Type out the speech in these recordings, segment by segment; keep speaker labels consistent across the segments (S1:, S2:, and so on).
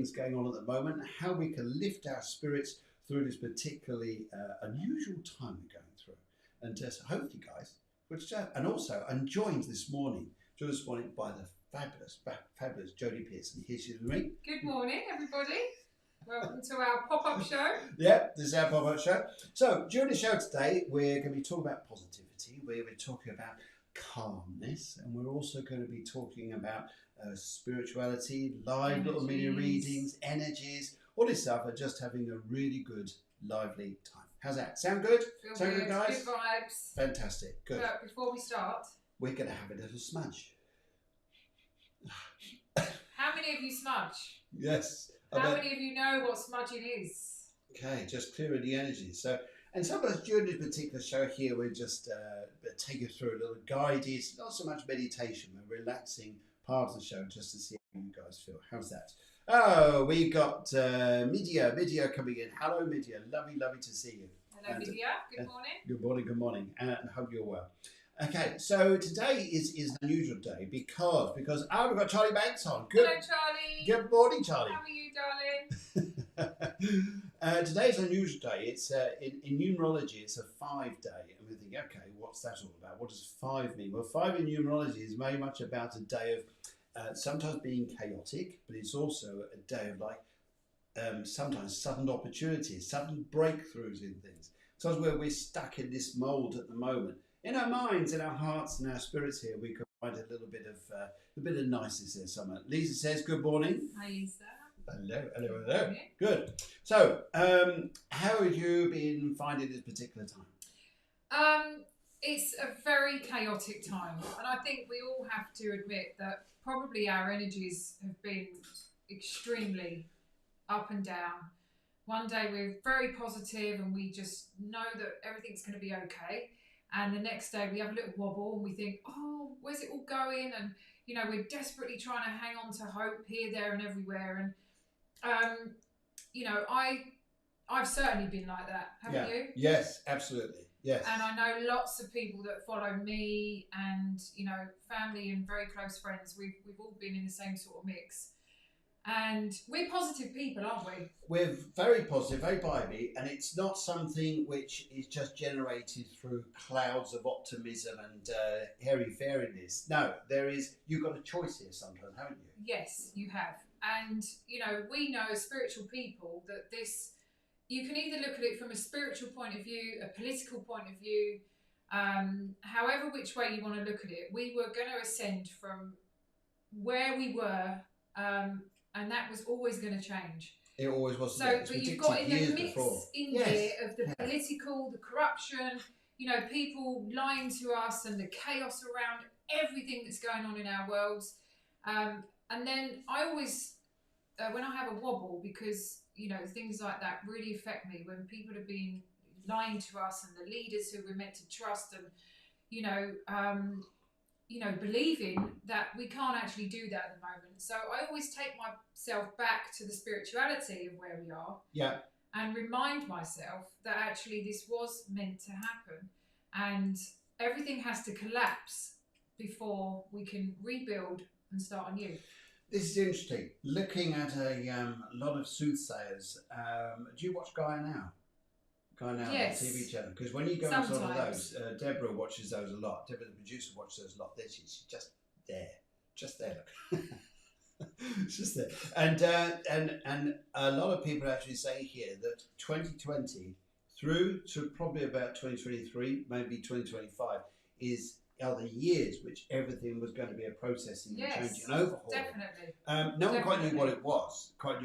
S1: things going on at the moment, and how we can lift our spirits through this particularly unusual time we're going through. And so hopefully, guys, and also I'm joined this morning by the fabulous Jody Pearson. Here she is with me.
S2: Good morning, everybody. Welcome to our pop-up show.
S1: Yep, this is our pop-up show. So during the show today, we're going to be talking about positivity. We're talking about calmness, and we're also going to be talking about spirituality, live little mini readings, energies, all this stuff, and just having a really good, lively time. How's that? Sound good? Sound good, guys?
S2: Good vibes.
S1: Fantastic. Good.
S2: But before we start,
S1: we're going to have a little smudge.
S2: How many of you smudge?
S1: Yes.
S2: How many of you know what smudging is?
S1: Okay, just clearing the energy. So, and sometimes during this particular show here, we just take you through a little guided, not so much meditation, but relaxing part of the show just to see how you guys feel. How's that? Oh, we got Midya coming in. Hello, Midya. Lovely to see you.
S2: Hello, Midya. Good morning.
S1: Good morning, and hope you're well. Okay, so today is an unusual day because we've got Charlie Banks on.
S2: Hello, Charlie.
S1: Good morning, Charlie.
S2: How are you,
S1: darling? Today's an unusual day. It's in numerology, it's a 5-day, and we think, okay, what's that all about? What does 5 mean? Well, 5 in numerology is very much about a day of sometimes being chaotic, but it's also a day of sometimes sudden opportunities, sudden breakthroughs in things. Sometimes where we're stuck in this mold at the moment. In our minds, in our hearts, and our spirits here, we could find a little bit of niceness here somewhere. Lisa says, good morning.
S2: Hi, Lisa.
S1: Hello. Good. So, how have you been finding this particular time?
S2: It's a very chaotic time, and I think we all have to admit that probably our energies have been extremely up and down. One day we're very positive and we just know that everything's going to be okay. And the next day we have a little wobble and we think, oh, where's it all going? And, you know, we're desperately trying to hang on to hope here, there and everywhere. And, you know, I've certainly been like that. Haven't you?
S1: Yes, absolutely. Yes.
S2: And I know lots of people that follow me and, you know, family and very close friends. We've all been in the same sort of mix. And we're positive people, aren't we?
S1: We're very positive, very vibey, and it's not something which is just generated through clouds of optimism and airy-fairiness. No, you've got a choice here sometimes, haven't you?
S2: Yes, you have. And, you know, we know as spiritual people that you can either look at it from a spiritual point of view, a political point of view, however which way you want to look at it. We were going to ascend from where we were, and that was always going to change.
S1: It always was.
S2: So, but you've got in the mix here of the political, the corruption, you know, people lying to us and the chaos around everything that's going on in our worlds. And then I always, when I have a wobble, because, you know, things like that really affect me when people have been lying to us and the leaders who we're meant to trust and, you know, believing that we can't actually do that at the moment. So I always take myself back to the spirituality of where we are.
S1: Yeah.
S2: And remind myself that actually this was meant to happen. And everything has to collapse before we can rebuild and start anew.
S1: This is interesting. Looking at a lot of soothsayers, do you watch Gaia Now?
S2: Yes.
S1: On the TV channel, because when you go on some of those, Deborah watches those a lot. Deborah, the producer, watches those a lot. She's just there, look, just there. And a lot of people actually say here that 2020 through to probably about 2023, maybe 2025, are the years which everything was going to be a processing and changing and overhaul.
S2: Definitely.
S1: No one quite knew what it was, what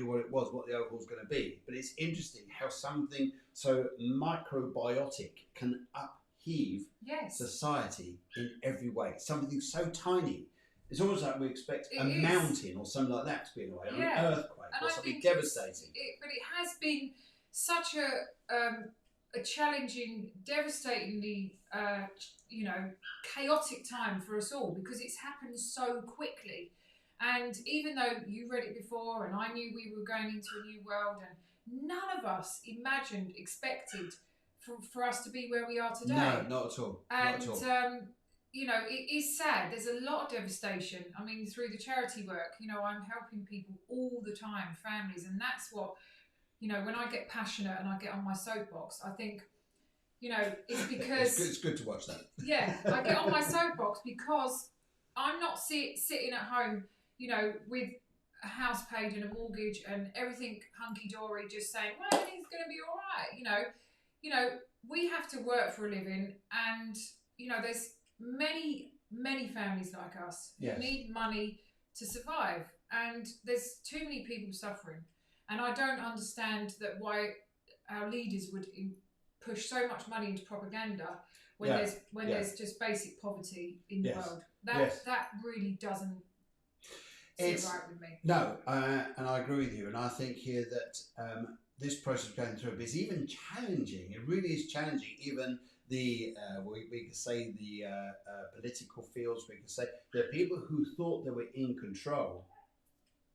S1: the overhaul was going to be. But it's interesting how something so microbiotic can upheave society in every way. Something so tiny. It's almost like we expect a mountain or something like that to be in a way, or an earthquake or something devastating.
S2: But it has been such a challenging, devastatingly, chaotic time for us all because it's happened so quickly. And even though you read it before and I knew we were going into a new world and none of us expected for us to be where we are today.
S1: No, not at all.
S2: And, you know, it is sad. There's a lot of devastation. I mean, through the charity work, you know, I'm helping people all the time, families, and that's what, you know, when I get passionate and I get on my soapbox, I think, you know, it's because
S1: it's good to watch that.
S2: Yeah, I get on my soapbox because I'm not sitting at home, you know, with a house paid and a mortgage and everything hunky dory, just saying, well, everything's going to be all right. You know, we have to work for a living, and you know, there's many families like us who need money to survive, and there's too many people suffering, and I don't understand that why our leaders would push so much money into propaganda when there's just basic poverty in the world. That really doesn't sit right with me.
S1: No, and I agree with you, and I think here that this process going through is even challenging. It really is challenging. Even the we could say the political fields. We could say the people who thought they were in control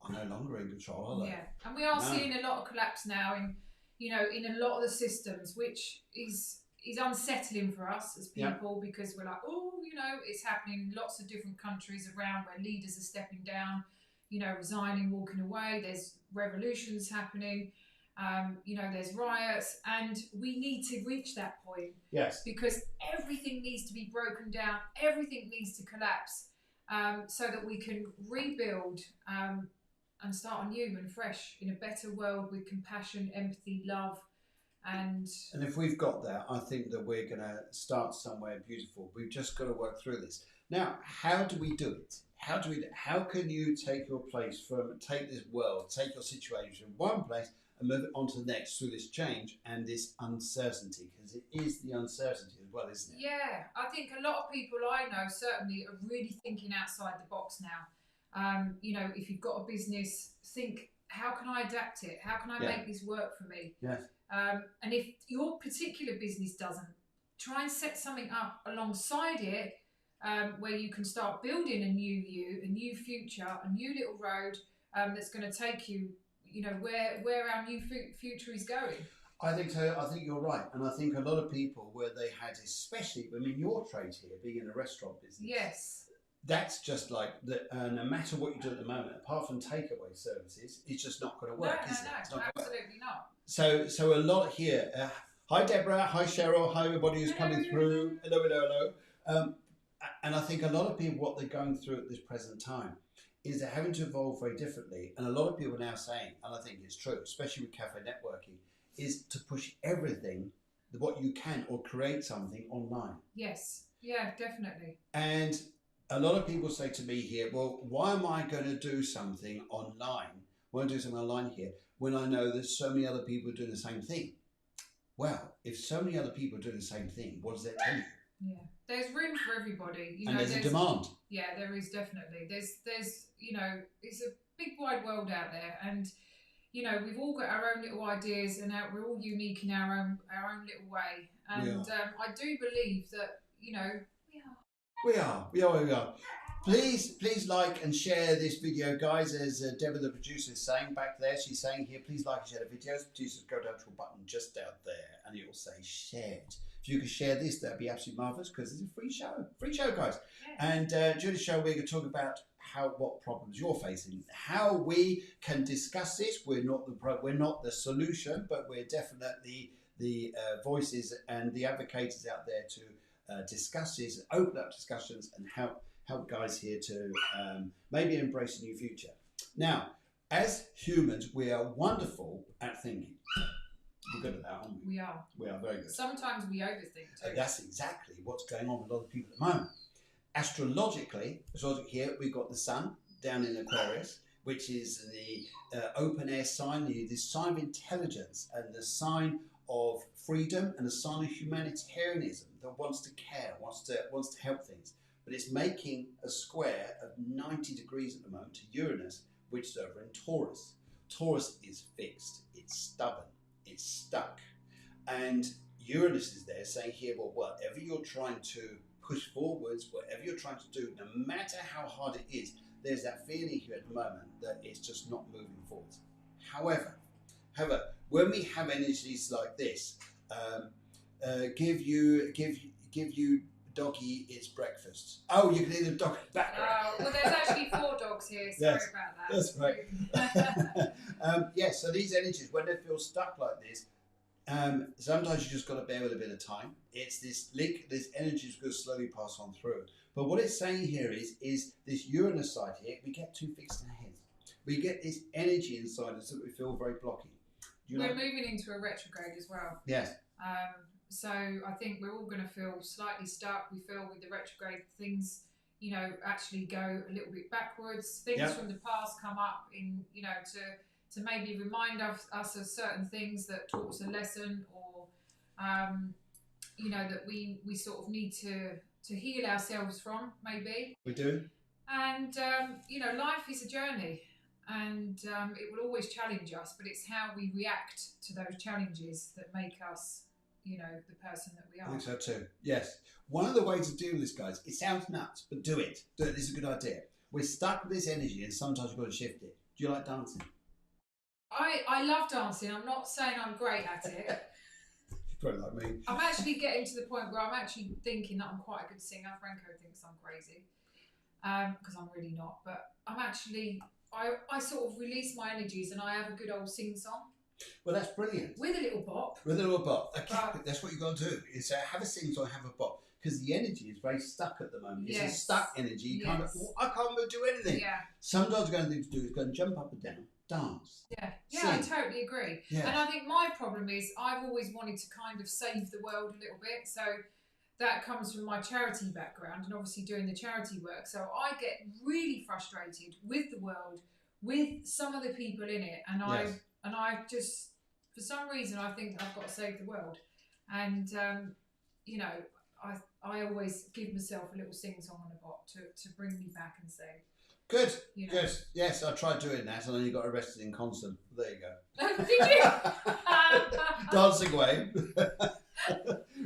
S1: are no longer in control, are they?
S2: Yeah, and we are seeing a lot of collapse now in, you know, in a lot of the systems, which is unsettling for us as people, because we're like, oh, you know, it's happening in lots of different countries around where leaders are stepping down, you know, resigning, walking away. There's revolutions happening. You know, there's riots, and we need to reach that point.
S1: Yes.
S2: Because everything needs to be broken down, everything needs to collapse, so that we can rebuild and start anew and fresh in a better world with compassion, empathy, love, and
S1: if we've got that, I think that we're going to start somewhere beautiful. We've just got to work through this. Now, how do we do it? How can you take your place take this world, take your situation from one place and move it on to the next through this change and this uncertainty? Because it is the uncertainty as well, isn't it?
S2: Yeah, I think a lot of people I know certainly are really thinking outside the box now. You know, if you've got a business, think, how can I adapt it? How can I make this work for me?
S1: Yes.
S2: And if your particular business doesn't, try and set something up alongside it, where you can start building a new you, a new future, a new little road that's going to take you, you know, where our new future is going.
S1: I think so. I think you're right. And I think a lot of people where they had, especially, I mean, your trade here, being in a restaurant business.
S2: Yes.
S1: That's just like, no matter what you do at the moment, apart from takeaway services, it's just not going to work, is it? It's not
S2: absolutely not.
S1: So a lot here. Hi, Deborah. Hi, Cheryl. Hi, everybody who's coming through. Hello. And I think a lot of people, what they're going through at this present time is they're having to evolve very differently. And a lot of people are now saying, and I think it's true, especially with cafe networking, is to push everything, what you can, or create something online.
S2: Yes. Yeah, definitely.
S1: And a lot of people say to me here, well, why am I going to do something online? Why do something online here when I know there's so many other people doing the same thing? Well, if so many other people are doing the same thing, what does that tell you?
S2: Yeah, there's room for everybody. You
S1: and
S2: know,
S1: there's a demand.
S2: Yeah, there is definitely. There's you know, it's a big wide world out there, and you know, we've all got our own little ideas, and we're all unique in our own little way. And I do believe that, you know,
S1: we are. Please like and share this video, guys. As Deborah, the producer, is saying back there, she's saying here, please like and share the videos. Please go down to a button just out there, and it will say shared. If you could share this, that'd be absolutely marvelous, because it's a free show, guys. And during the show, we're going to talk about what problems you're facing, how we can discuss this. We're not the solution, but we're definitely the voices and the advocates out there to discuss this, open up discussions, and help guys here to maybe embrace a new future. Now, as humans, we are wonderful at thinking. We're good at that, aren't we? We are very good.
S2: Sometimes we overthink too.
S1: That's exactly what's going on with a lot of people at the moment. Astrologically here, we've got the sun down in Aquarius, which is the open air sign, the sign of intelligence and the sign of freedom and the sign of humanitarianism that wants to care, wants to help things. But it's making a square of 90 degrees at the moment to Uranus, which is over in Taurus. Taurus is fixed, it's stubborn, it's stuck. And Uranus is there saying here, well, whatever you're trying to push forwards, whatever you're trying to do, no matter how hard it is, there's that feeling here at the moment that it's just not moving forward. However, when we have energies like this, give you doggy, it's breakfast. Oh, you can hear the dog in the background.
S2: Well, there's actually 4 dogs here. Sorry
S1: Yes,
S2: about that.
S1: that's right. Yes, so these energies, when they feel stuck like this, sometimes you just got to bear with a bit of time. It's this link, this energy is going to slowly pass on through. But what it's saying here is this Uranus side here, we get too fixed in our heads. We get this energy inside us that we feel very blocky.
S2: We're moving into a retrograde as well.
S1: Yes.
S2: So I think we're all going to feel slightly stuck. We feel with the retrograde things, you know, actually go a little bit backwards. Things from the past come up in, you know, to maybe remind us of certain things that taught us a lesson, or, you know, that we sort of need to heal ourselves from, maybe.
S1: We do.
S2: And, you know, life is a journey. And it will always challenge us, but it's how we react to those challenges that make us, you know, the person that we are.
S1: I think so too. Yes. One of the ways to do this, guys, it sounds nuts, but do it. Do it. This is a good idea. We're stuck with this energy, and sometimes you've got to shift it. Do you like dancing?
S2: I love dancing. I'm not saying I'm great at it.
S1: Probably like me.
S2: I'm actually getting to the point where I'm actually thinking that I'm quite a good singer. Franco thinks I'm crazy, because I'm really not. But I'm actually... I sort of release my energies and I have a good old sing-song.
S1: Well, that's brilliant.
S2: With a little bop.
S1: With a little bop. Okay, that's what you've got to do, is have a sing-song, have a bop. Because the energy is very stuck at the moment. It's a stuck energy. You can't, I can't do anything. Yeah. Sometimes the only thing to do is go and jump up and down, dance.
S2: Yeah, I totally agree. Yeah. And I think my problem is I've always wanted to kind of save the world a little bit. So that comes from my charity background and obviously doing the charity work. So I get really frustrated with the world, with some of the people in it. And I just, for some reason, I think I've got to save the world. And, you know, I always give myself a little sing-song on a bop to bring me back and say...
S1: Good, you know. Good. Yes, I tried doing that and then you got arrested in concert. There you go.
S2: Did you?
S1: Dancing away.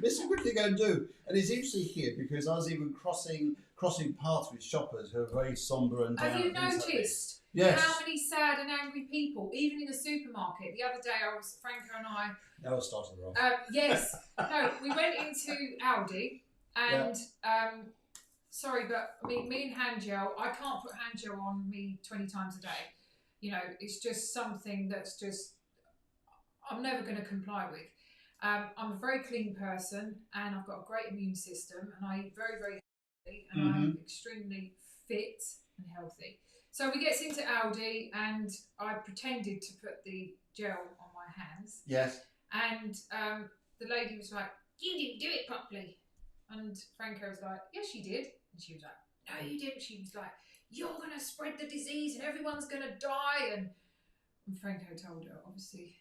S1: It's a good thing to go and do. And it's interesting here because I was even crossing paths with shoppers who are very sombre and down.
S2: Have you noticed how many sad and angry people, even in the supermarket? The other day, Franco and I...
S1: Now I started wrong.
S2: Yes. No, we went into Aldi and... sorry, but I mean, me and hand gel, I can't put hand gel on me 20 times a day. You know, it's just something that's just... I'm never going to comply with. I'm a very clean person and I've got a great immune system and I eat very, very healthy and I'm extremely fit and healthy. So we get into Aldi and I pretended to put the gel on my hands.
S1: Yes.
S2: And the lady was like, "You didn't do it properly." And Franco was like, "Yes, you did." And she was like, "No, you didn't." She was like, "You're going to spread the disease and everyone's going to die." And Franco told her, obviously.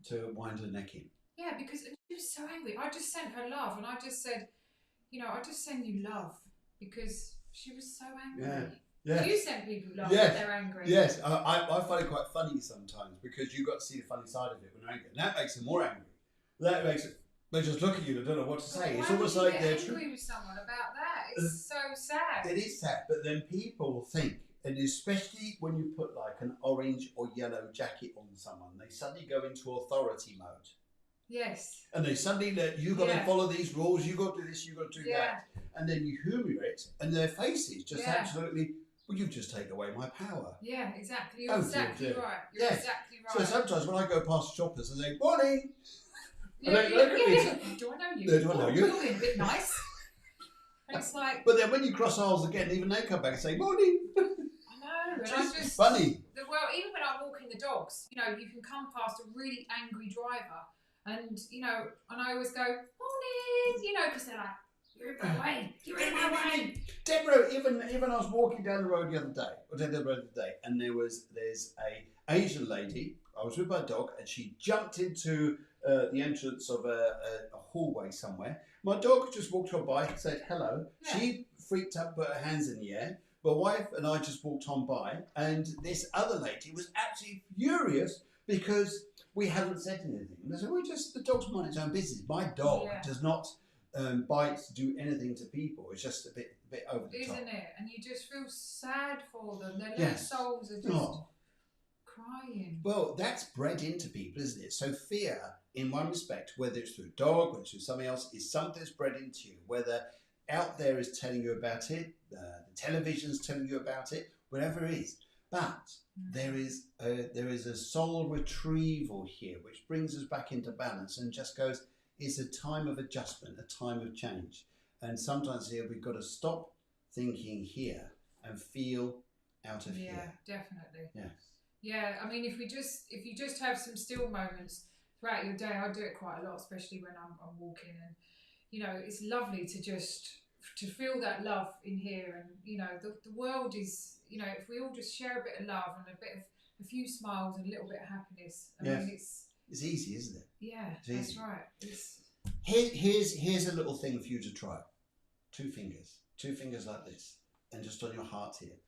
S1: To wind her neck in.
S2: Yeah, because she was so angry. I just sent her love and I just said, you know, I just send you love because she was so angry. Yeah. Yes. You send people love when they're angry.
S1: Yes, I find it quite funny sometimes because you got to see the funny side of it when they're angry. And that makes them more angry. That makes it, they just look at you and don't know what to say. It's almost like they're
S2: angry with someone about that. It's so sad.
S1: It is sad, but then people think, and especially when you put like an orange or yellow jacket on someone, they suddenly go into authority mode.
S2: Yes.
S1: And they suddenly let you got to follow these rules, you got to do this, you got to do that. And then you humour it, and their faces just absolutely, well, you've just taken away my power.
S2: Yeah, exactly. You're exactly right. You're exactly right.
S1: So sometimes when I go past shoppers and they, "Morning,"
S2: do I know you?
S1: No, do I know you?
S2: You're being a bit nice. And it's like...
S1: But then when you cross aisles again, even they come back and say, "Morning."
S2: I know. And I just...
S1: funny.
S2: Well, even when I'm walking the dogs, you know, you can come past a really angry driver. And, you know, and I always go, "Morning," you know, because they're like, "You're in my way, you're in my way."
S1: Deborah, even I was walking down the road the other day, and there's a Asian lady, I was with my dog, and she jumped into the entrance of a hallway somewhere. My dog just walked on by, said hello. Yeah. She freaked up, put her hands in the air. My wife and I just walked on by, and this other lady was absolutely furious because we hadn't said anything. And I said, the dog's mind its own business. My dog does not bite, do anything to people. It's just a bit over the top.
S2: Isn't it? And you just feel sad for them. Their little souls are just crying.
S1: Well, that's bred into people, isn't it? So fear, in one respect, whether it's through a dog, whether it's through something else, is something that's bred into you. Whether out there is telling you about it, the television's telling you about it, whatever it is. But there is a soul retrieval here, which brings us back into balance and just goes, it's a time of adjustment, a time of change. And sometimes here we've got to stop thinking here and feel out of here.
S2: Yeah, definitely.
S1: Yes.
S2: Yeah, I mean, if you just have some still moments throughout your day, I do it quite a lot, especially when I'm walking, and you know, it's lovely to feel that love in here, and you know, the world is, you know, if we all just share a bit of love and a few smiles and a little bit of happiness, I mean, it's
S1: easy, isn't it?
S2: Yeah,
S1: that's
S2: right.
S1: Here's a little thing for you to try. Two fingers like this, and just on your heart here.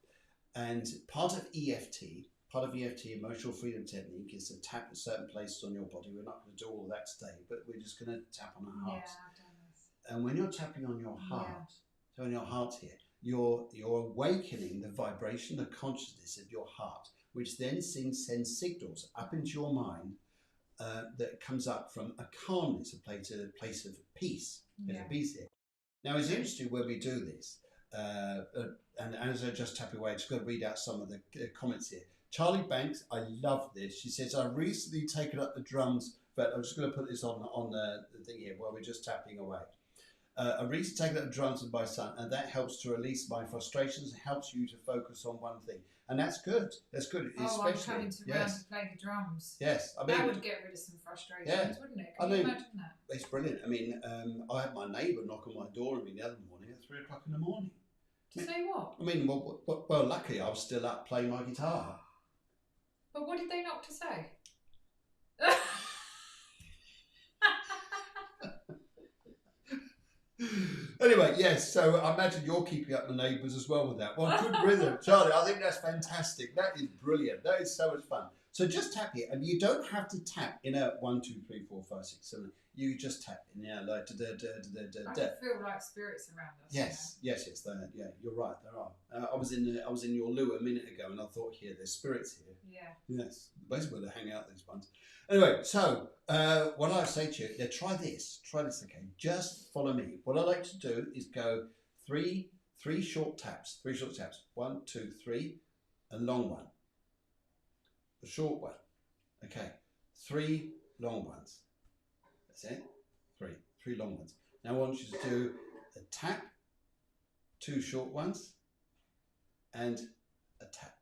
S1: And part of EFT, Emotional Freedom Technique, is to tap at certain places on your body. We're not going to do all of that today, but we're just going to tap on our heart.
S2: Yeah, I've done this.
S1: And when you're tapping on your heart, so on your heart here, you're awakening the vibration, the consciousness of your heart, which then sends signals up into your mind that comes up from a calmness, a place of peace. There's a peace here. Now, it's interesting when we do this, and as I just tap away, I'm just going to read out some of the comments here. Charlie Banks, I love this. She says, I've recently taken up the drums, but I'm just going to put this on the thing here while we're just tapping away. I've recently taken up the drums with my son, and that helps to release my frustrations, helps you to focus on one thing. And that's good. That's good.
S2: Oh, I'm coming to round to play the drums.
S1: Yes. I mean,
S2: that would get rid of some frustrations, wouldn't it? Can you imagine that?
S1: It's brilliant. I mean, I had my neighbour knock on my door the other morning at 3 o'clock in the morning.
S2: To say what?
S1: I mean, well, luckily I was still up playing my guitar.
S2: But what did they knock to say?
S1: Anyway, yes, so I imagine you're keeping up the neighbours as well with that. Well, good rhythm, Charlie. I think that's fantastic. That is brilliant. That is so much fun. So just tap it, and you don't have to tap in a 1, 2, 3, 4, 5, 6, 7. You just tap in, like da da da da da.
S2: I feel like spirits around us.
S1: Yes, you know? yes. Yeah, you're right. There are. I was in your loo a minute ago, and I thought, here, there's spirits here.
S2: Yeah.
S1: Yes, basically where they hang out, these ones. Anyway, so what I say to you, try this, okay? Just follow me. What I like to do is go three short taps. 1, 2, 3, a long one, a short one. Okay, 3 long ones. That's it. 3 long ones. Now I want you to do a tap, 2 short ones, and a tap.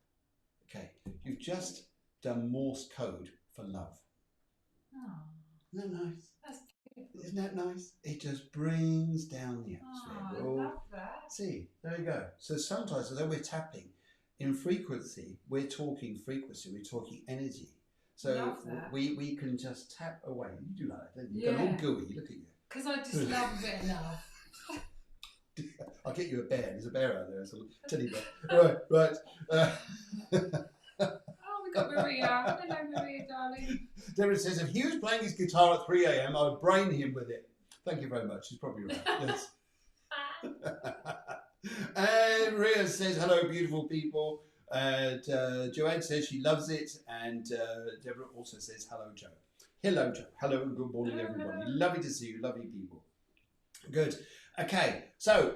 S1: Okay, you've just done Morse code for love.
S2: Oh,
S1: isn't that nice?
S2: That's beautiful.
S1: Isn't that nice? It just brings down the atmosphere.
S2: Oh, I love that.
S1: See, there you go. So sometimes, although we're tapping in frequency, we're talking frequency, we're talking energy. So we can just tap away. You do like that, don't you? You're all gooey. Look at you.
S2: Because I just love a bit of love.
S1: I'll get you a bear. There's a bear out there. It's a teddy bear. Right.
S2: Oh, we got Maria. Hello, Maria, darling.
S1: Deborah says, if he was playing his guitar at 3 a.m, I would brain him with it. Thank you very much. She's probably right. Yes. And Maria says, hello, beautiful people. And Joanne says she loves it. And Deborah also says, hello, Joe. Hello, Joe. Hello and good morning, everybody. Lovely to see you. Lovely people. Good. Okay, so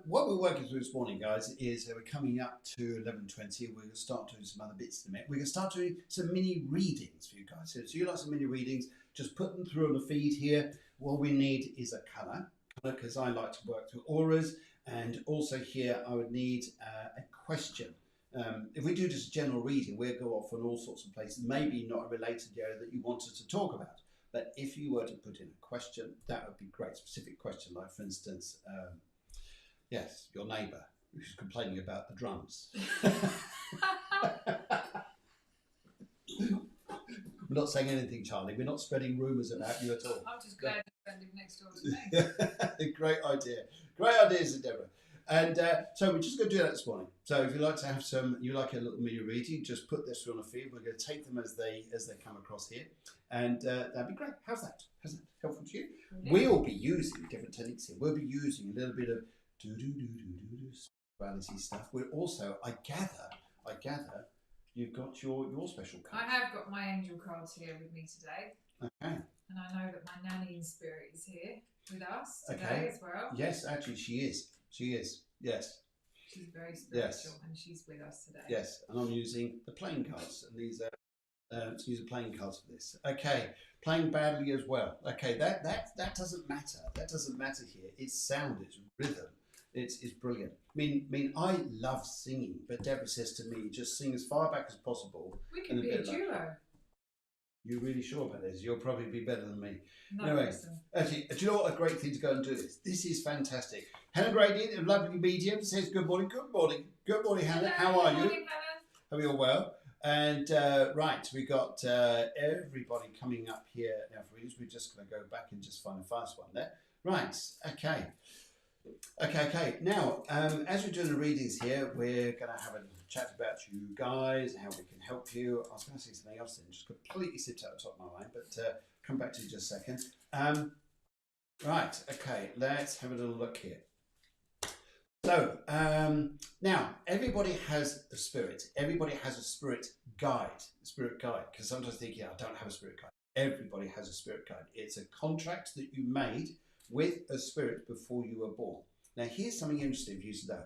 S1: what we're working through this morning, guys, is we're coming up to 11:20. We're going to start doing some other bits in a minute. We're going to start doing some mini readings for you guys. So you like some mini readings, just put them through on the feed here. What we need is a colour, because I like to work through auras. And also here, I would need a question. If we do just a general reading, we'll go off on all sorts of places, maybe not a related area that you wanted to talk about. But if you were to put in a question, that would be great. Specific question, like for instance, yes, your neighbour who's complaining about the drums. We're not saying anything, Charlie. We're not spreading rumours about you at all.
S2: I'm just glad you live next door to me.
S1: Great idea. Great ideas, Deborah. And so we're just going to do that this morning. So if you'd like to have you like a little mini reading, just put this on a feed. We're going to take them as they come across here. And that'd be great. How's that? How's that helpful to you? Yeah. We'll be using different techniques here. We'll be using a little bit of spirituality stuff. We're also, I gather, you've got your special cards.
S2: I have got my angel cards here with me today.
S1: Okay.
S2: And I know that my nanny in spirit is here. with us
S1: Okay.
S2: today as well.
S1: Yes, actually, she is. She is. Yes.
S2: She's very spiritual,
S1: Yes.
S2: and she's with us today.
S1: Yes, and I'm using the playing cards, and these are to use the playing cards for this. Okay, playing badly as well. Okay, that doesn't matter. That doesn't matter here. It's sound, it's rhythm. It's brilliant. I love singing, but Deborah says to me, just sing as far back as possible.
S2: We can be a duo.
S1: You're really sure about this? You'll probably be better than me.
S2: No,
S1: anyway,
S2: listen.
S1: actually, do you know what a great thing to go and do this? This is fantastic. Helen Grady, a lovely medium, says good morning. Good morning. Good morning, Helen. How are you?
S2: Good morning, Helen.
S1: Hope you're well. And right, we got everybody coming up here now for readings. We're just going to go back and just find the first one there. Right, okay. Okay. Now, as we're doing the readings here, we're going to have a chat about you guys, how we can help you. I was going to say something else then, just completely slipped out the top of my mind, but come back to you in just a second. Right, okay, let's have a little look here. So, now, everybody has a spirit. Everybody has a spirit guide, because sometimes I think, I don't have a spirit guide. Everybody has a spirit guide. It's a contract that you made with a spirit before you were born. Now, here's something interesting for you to know.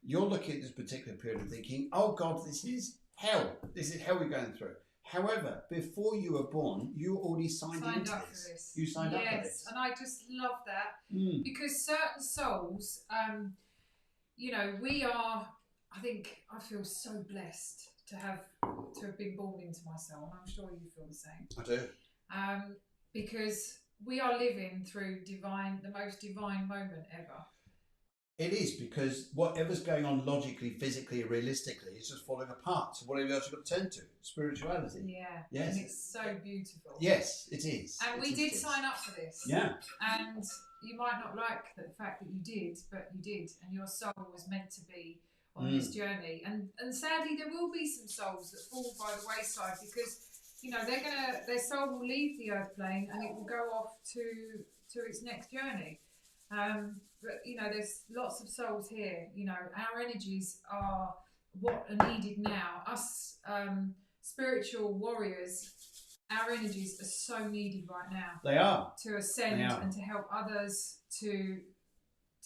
S1: You're looking at this particular period and thinking, oh God, this is hell. This is hell we're going through. However, before you were born, you already signed into
S2: up
S1: this.
S2: for this.
S1: You signed up for this.
S2: Yes, and I just love that because certain souls, we are, I feel so blessed to have been born into my soul, and I'm sure you feel the same.
S1: I do.
S2: Because we are living through the most divine moment ever.
S1: It is, because whatever's going on logically, physically, realistically, is just falling apart. So whatever else you've got to turn to, spirituality.
S2: Yeah.
S1: Yes.
S2: And it's so beautiful.
S1: Yes, it is.
S2: And we did sign up for this.
S1: Yeah.
S2: And you might not like the fact that you did, but you did. And your soul was meant to be on this journey. And sadly, there will be some souls that fall by the wayside because, their soul will leave the earth plane and it will go off to its next journey. But there's lots of souls here. Our energies are what are needed now. Us spiritual warriors, our energies are so needed right now.
S1: They are.
S2: To ascend and to help others to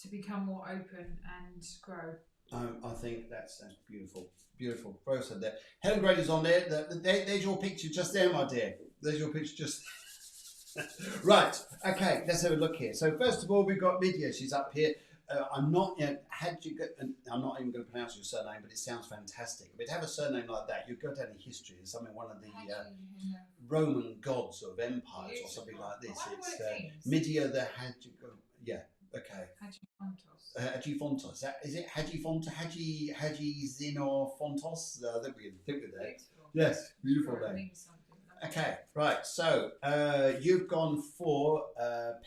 S2: become more open and grow.
S1: I think that's beautiful. Beautiful. Very said there. Helen Grady's on there. There's your picture just there, my dear. There's your picture just... Right, okay, let's have a look here. So first of all, we've got Lydia. She's up here. I'm not even going to pronounce your surname, but it sounds fantastic. But to have a surname like that, you go down in history as something one of the Roman gods of empires or something like this. It's Midia the Hagifontos. Is it Hagifontos? Haji Xenofontos? I think we're there. Yes, beautiful name. Okay, right, so you've gone for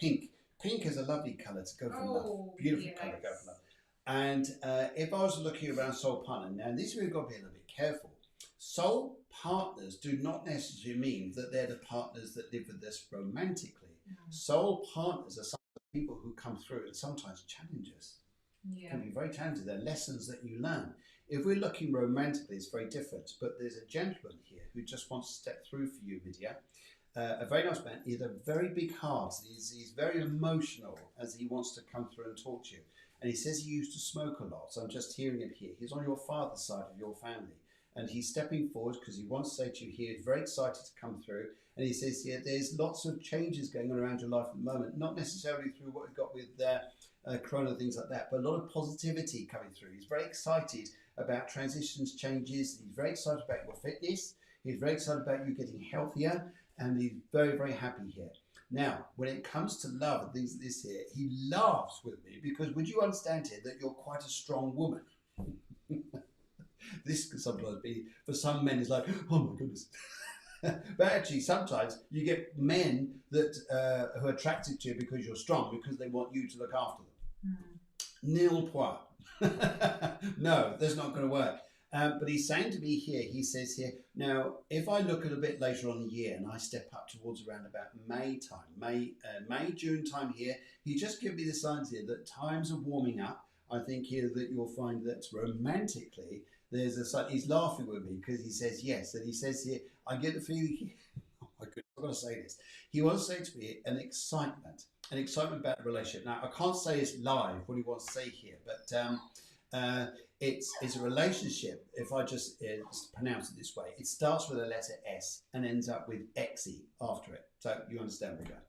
S1: pink. Pink is a lovely colour to go for love. Beautiful colour to go for love. And if I was looking around soul partner, now this we've got to be a little bit careful. Soul partners do not necessarily mean that they're the partners that live with us romantically. Soul partners are some of the people who come through and sometimes challenge us. Can be very challenging. They're lessons that you learn. If we're looking romantically, it's very different. But there's a gentleman here who just wants to step through for you, Lydia. A very nice man. He has a very big heart. He's very emotional as he wants to come through and talk to you. And he says he used to smoke a lot. So I'm just hearing him here. He's on your father's side of your family. And he's stepping forward because he wants to say to you here, he's very excited to come through. And he says here, there's lots of changes going on around your life at the moment. Not necessarily through what we've got with Corona, things like that, but a lot of positivity coming through. He's very excited about transitions, changes. He's very excited about your fitness. He's very excited about you getting healthier, and he's very, very happy here. Now, when it comes to love and things like this here, he laughs with me because would you understand here that you're quite a strong woman? This could sometimes be, for some men, it's like, oh my goodness. But actually, sometimes you get men that who are attracted to you because you're strong, because they want you to look after them. Nil point. No, that's not going to work. But he's saying to me here, he says here, now, if I look at a bit later on in the year and I step up towards around about May time, May, June time here, he just gives me the signs here that times are warming up. I think here that you'll find that romantically, there's a sign. He's laughing with me because he says yes. And he says here, I get the feeling here, oh my goodness, I've got to say this. He wants to say to me an excitement. and excitement about the relationship. Now, I can't say it's live, what he wants to say here, but it's a relationship. If I just pronounce it this way, it starts with a letter S and ends up with XE after it. So you understand where we're going.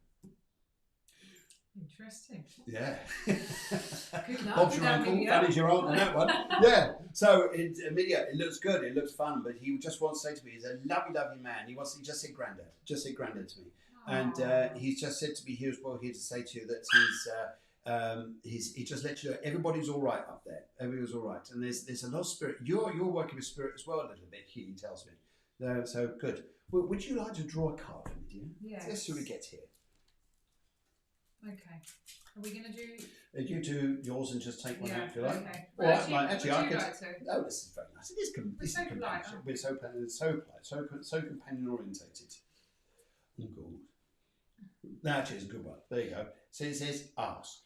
S2: Interesting.
S1: Yeah.
S2: Good luck.
S1: Bob's your uncle, Fanny's your aunt on that one. Yeah. So Amelia, it looks good, it looks fun, but he just wants to say to me, he's a lovely, lovely man. He just said granddad. Just said granddad to me.
S2: Aww.
S1: And he's just said to me, he was well here to say to you that he just let you know everybody's all right up there. Everybody's all right. And there's a lot of spirit. You're working with spirit as well a little bit, he tells me. So good. Well, would you like to draw a card for me, dear?
S2: Yes.
S1: Let's see what we get here.
S2: Okay. Are we going to do...
S1: You do yours and just take one out if you like.
S2: Okay.
S1: Well, actually, I could.
S2: Like to?
S1: Oh, this is very nice. It is. This is companionship. We're so polite, so companion orientated. Cool. That is a good one. There you go. So it says ask.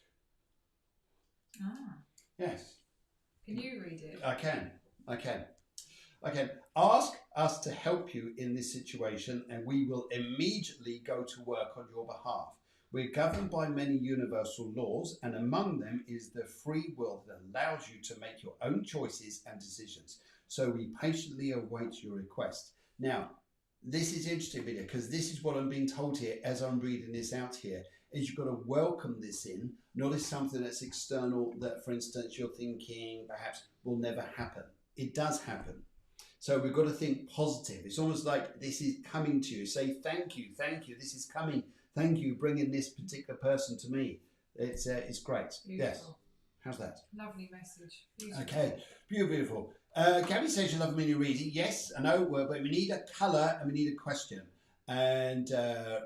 S2: Ah.
S1: Yes.
S2: Can you read it?
S1: I can. Ask us to help you in this situation, and we will immediately go to work on your behalf. We're governed by many universal laws, and among them is the free will that allows you to make your own choices and decisions. So we patiently await your request. Now, this is interesting, Vida, because this is what I'm being told here as I'm reading this out here, is you've got to welcome this in, not as something that's external that, for instance, you're thinking perhaps will never happen. It does happen. So we've got to think positive. It's almost like this is coming to you. Say, thank you, this is coming. Thank you, bringing this particular person to me. It's great.
S2: Beautiful.
S1: Yes. How's that?
S2: Lovely message. Beautiful.
S1: Okay, beautiful. Gabby says you love mini reading. Yes, I know, but we need a colour and we need a question. And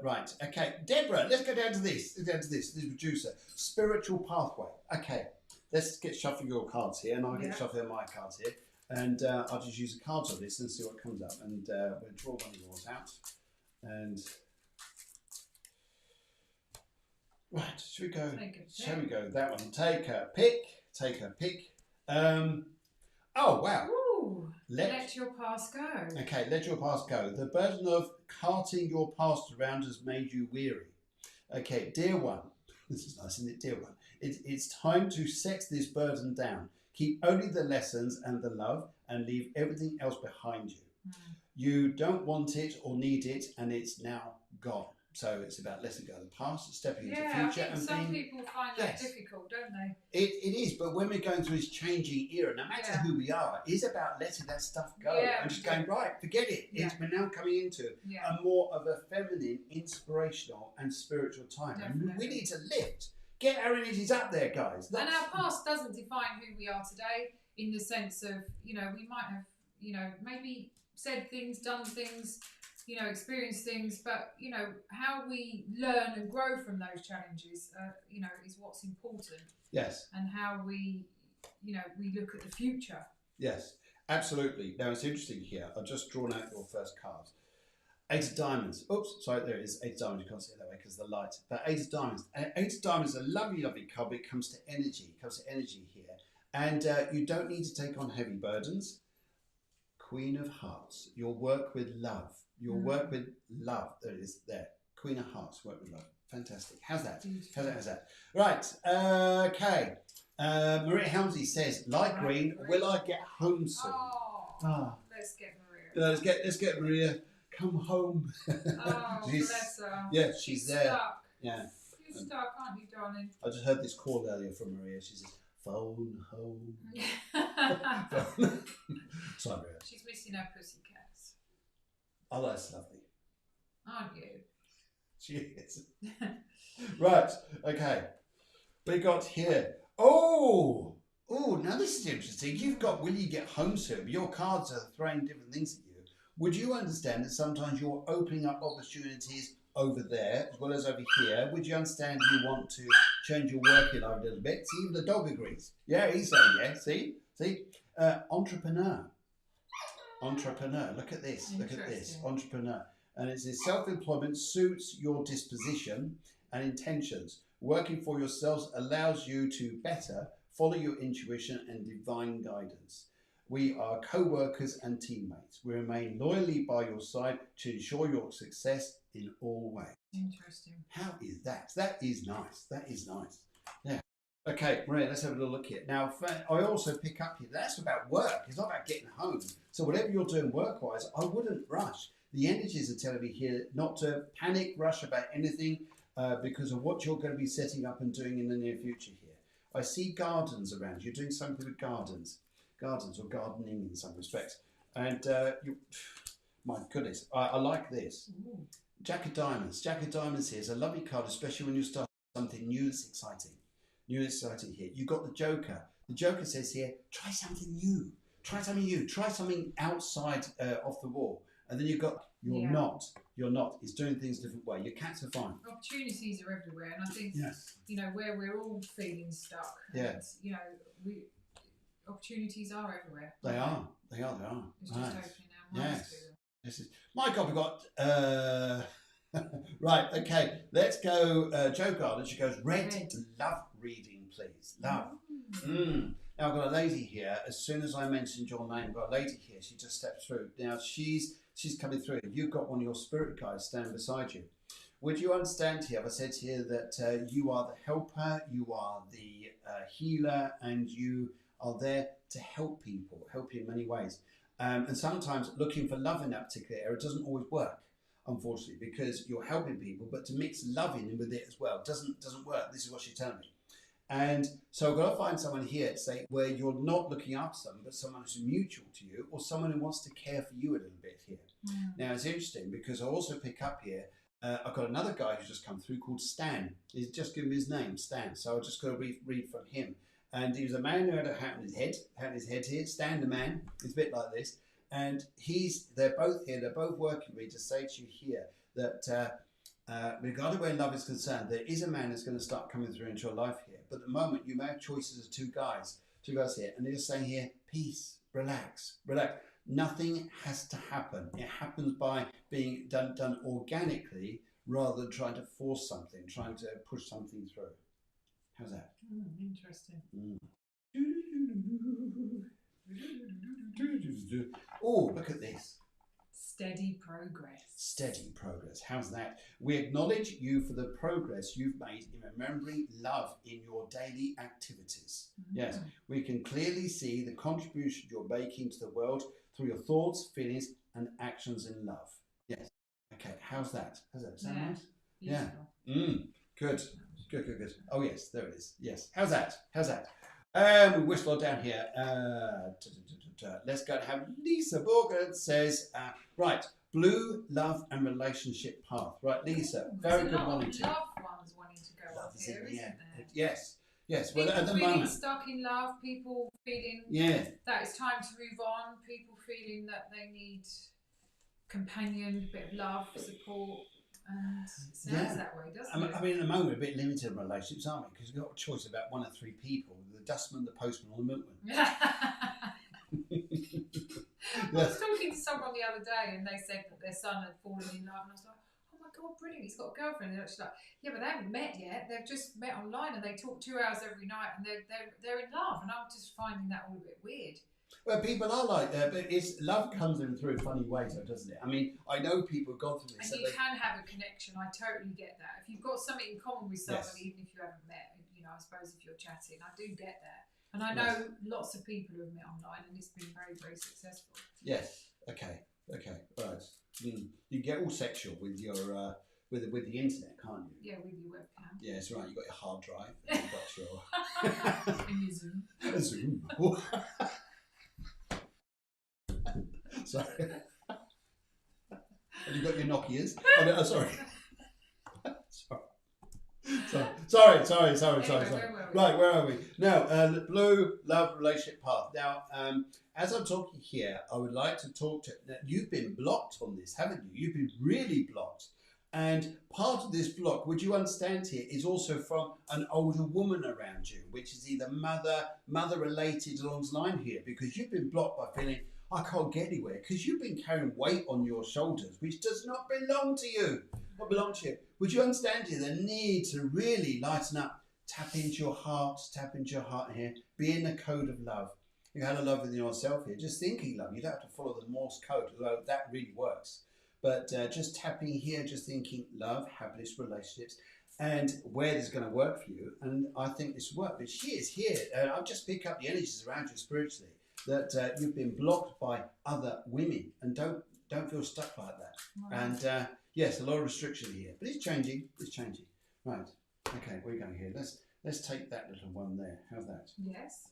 S1: right, okay, Deborah, let's go down to this. This producer, spiritual pathway. Okay, let's get shuffling your cards here, and I'll get shuffling my cards here, and I'll just use the cards on this and see what comes up. And we'll draw one of yours out, and. Right, shall we go that one? Take a pick. Oh, wow.
S2: Ooh, let your past go.
S1: Okay, let your past go. The burden of carting your past around has made you weary. Okay, dear one. This is nice, isn't it, dear one? It's time to set this burden down. Keep only the lessons and the love and leave everything else behind you. You don't want it or need it, and it's now gone. So it's about letting go of the past, stepping into the future.
S2: I think some people find that difficult, don't they?
S1: It is, but when we're going through this changing era, no matter who we are, it is about letting that stuff go and just going, right, forget it. We're now coming into a more of a feminine, inspirational and spiritual time.
S2: Definitely.
S1: And we need to lift. Get our energies up there, guys.
S2: And our past doesn't define who we are today, in the sense of, we might have, maybe said things, done things, experience things, but how we learn and grow from those challenges, is what's important.
S1: Yes.
S2: And how we look at the future.
S1: Yes, absolutely. Now it's interesting here. I've just drawn out your first card. Eight of Diamonds. Oops, sorry, there it is. Eight of Diamonds. You can't see it that way because of the light. But Eight of Diamonds. Eight of Diamonds is a lovely, lovely card. It comes to energy. here, and you don't need to take on heavy burdens. Queen of Hearts. You'll work with love. You'll work with love. There it is. There. Queen of Hearts. Work with love. Fantastic. How's that? How's that? Right. Okay. Maria Helmsley says, light green. Will I get home soon?
S2: Let's get Maria.
S1: Let's get Maria. Come home.
S2: Bless her.
S1: Yeah, she's there.
S2: Stuck.
S1: Yeah.
S2: You're stuck, aren't you, darling?
S1: I just heard this call earlier from Maria. She says, phone home. Sorry, Maria.
S2: She's missing her pussycats.
S1: Oh, that's lovely.
S2: Aren't you?
S1: She is. Right, okay. We got here. Oh, now this is interesting. You've got will you get home soon? Your cards are throwing different things at you. Would you understand that sometimes you're opening up opportunities over there as well as over here? Would you understand you want to change your working life a little bit? See, even the dog agrees. Yeah, he's saying yeah. See? Entrepreneur. Look at this. Entrepreneur. And it says self-employment suits your disposition and intentions. Working for yourselves allows you to better follow your intuition and divine guidance. We are co-workers and teammates. We remain loyally by your side to ensure your success in all ways.
S2: Interesting.
S1: How is that? That is nice. That is nice. Yeah. Okay, Maria, let's have a little look here. Now, I also pick up here, that's about work. It's not about getting home. So whatever you're doing work-wise, I wouldn't rush. The energies are telling me here not to panic, rush about anything because of what you're going to be setting up and doing in the near future here. I see gardens around. You're doing something with gardens or gardening in some respects. And my goodness, I like this.
S2: Ooh.
S1: Jack of Diamonds. Jack of Diamonds here is a lovely card, especially when you start something new that's exciting. New and exciting here. You've got the Joker. The Joker says here, try something new. Try something new. Try something outside off the wall. And then you've got, you're not. It's doing things a different way. Your cats are fine.
S2: Opportunities are everywhere. And I think, you know, where we're all feeling stuck.
S1: Yeah.
S2: And, you know, opportunities are everywhere.
S1: They are. They are.
S2: It's just opening our minds to them.
S1: This is, my God, we've got, right, okay, let's go, Jo Garden, she goes, red, love reading, please, love. Now I've got a lady here, as soon as I mentioned your name, I've got a lady here, she just stepped through. Now she's coming through, you've got one of your spirit guides standing beside you. Would you understand here, I said here that you are the helper, you are the healer, and you are there to help people, help you in many ways. And sometimes looking for love in that particular area doesn't always work, unfortunately, because you're helping people, but to mix love in with it as well doesn't work. This is what she's telling me. And so I've got to find someone here to say where you're not looking after someone, but someone who's mutual to you, or someone who wants to care for you a little bit here. Now it's interesting because I also pick up here, I've got another guy who's just come through called Stan. He's just given me his name, Stan. So I'll just go read from him. And he was a man who had a hat on his head, here, Stan the man, it's a bit like this. And they're both here, they're both working with me to say to you here that regarding where love is concerned, there is a man that's going to start coming through into your life here. But at the moment, you may have choices of two guys here. And they're just saying here, peace, relax. Nothing has to happen. It happens by being done organically rather than trying to force something, trying to push something through. How's that?
S2: Interesting.
S1: Oh, look at this.
S2: Steady progress.
S1: Steady progress. How's that? We acknowledge you for the progress you've made in remembering love in your daily activities. Yes, we can clearly see the contribution you're making to the world through your thoughts, feelings, and actions in love. Yes. Okay, how's that? How's that? Sound nice?
S2: Beautiful.
S1: Yeah. Good. Good. Oh, yes, there it is. Yes. How's that? We whistle down here. Let's go and have Lisa Borgard says, right, blue, love and relationship path. Right, Lisa, very good morning to you.
S2: Love ones wanting to go up here, isn't there?
S1: Yes.
S2: People
S1: Well, at the
S2: feeling
S1: moment,
S2: stuck in love, people feeling that it's time to move on, people feeling that they need companion, a bit of love, support. And it sounds that way, doesn't it?
S1: I mean, at the moment, we're a bit limited in relationships, aren't we? Because we've got a choice about one of three people: the dustman, the postman, or the milkman.
S2: I was talking to someone the other day, and they said that their son had fallen in love, and I was like, "Oh my God, brilliant! He's got a girlfriend." And she's like, "Yeah, but they haven't met yet. They've just met online, and they talk 2 hours every night, and they're in love." And I'm just finding that all a bit weird.
S1: Well, people are like that, but love comes in through funny ways, though, doesn't it? I mean, I know people have gone through this.
S2: And you can have a connection. I totally get that. If you've got something in common with somebody, even if you haven't met, you know, I suppose if you're chatting, I do get that. And I know lots of people who have met online, and it's been very, very successful. Yes. Okay. Right. You get all sexual with your with the internet, can't you? Yeah, with your webcam. Yeah, that's right. You've got your hard drive. And you've got your and your Zoom. A Zoom. Sorry. And you've got your Nokias. Oh, no, sorry. Sorry. Right, where are we? Now, blue love relationship path. Now, as I'm talking here, I would like to talk to. Now, you've been blocked on this, haven't you? You've been really blocked. And part of this block, would you understand here, is also from an older woman around you, which is either mother related along the line here, because you've been blocked by feeling, I can't get anywhere, because you've been carrying weight on your shoulders, which does not belong to you. Not belong to you. Would you understand here the need to really lighten up, tap into your heart here, be in the code of love.
S1: You had a love within yourself here. Just thinking love. You don't have to follow the Morse code, although that really works. But just tapping here, just thinking love, happiness, relationships, and where this is going to work for you. And I think this will work. But she is here. I've just picked up the energies around you spiritually, that you've been blocked by other women, and don't feel stuck like that. Right. And yes, a lot of restriction here, but it's changing. It's changing. Right. Okay, where are we going here? Let's take that little one there. How's that?
S2: Yes.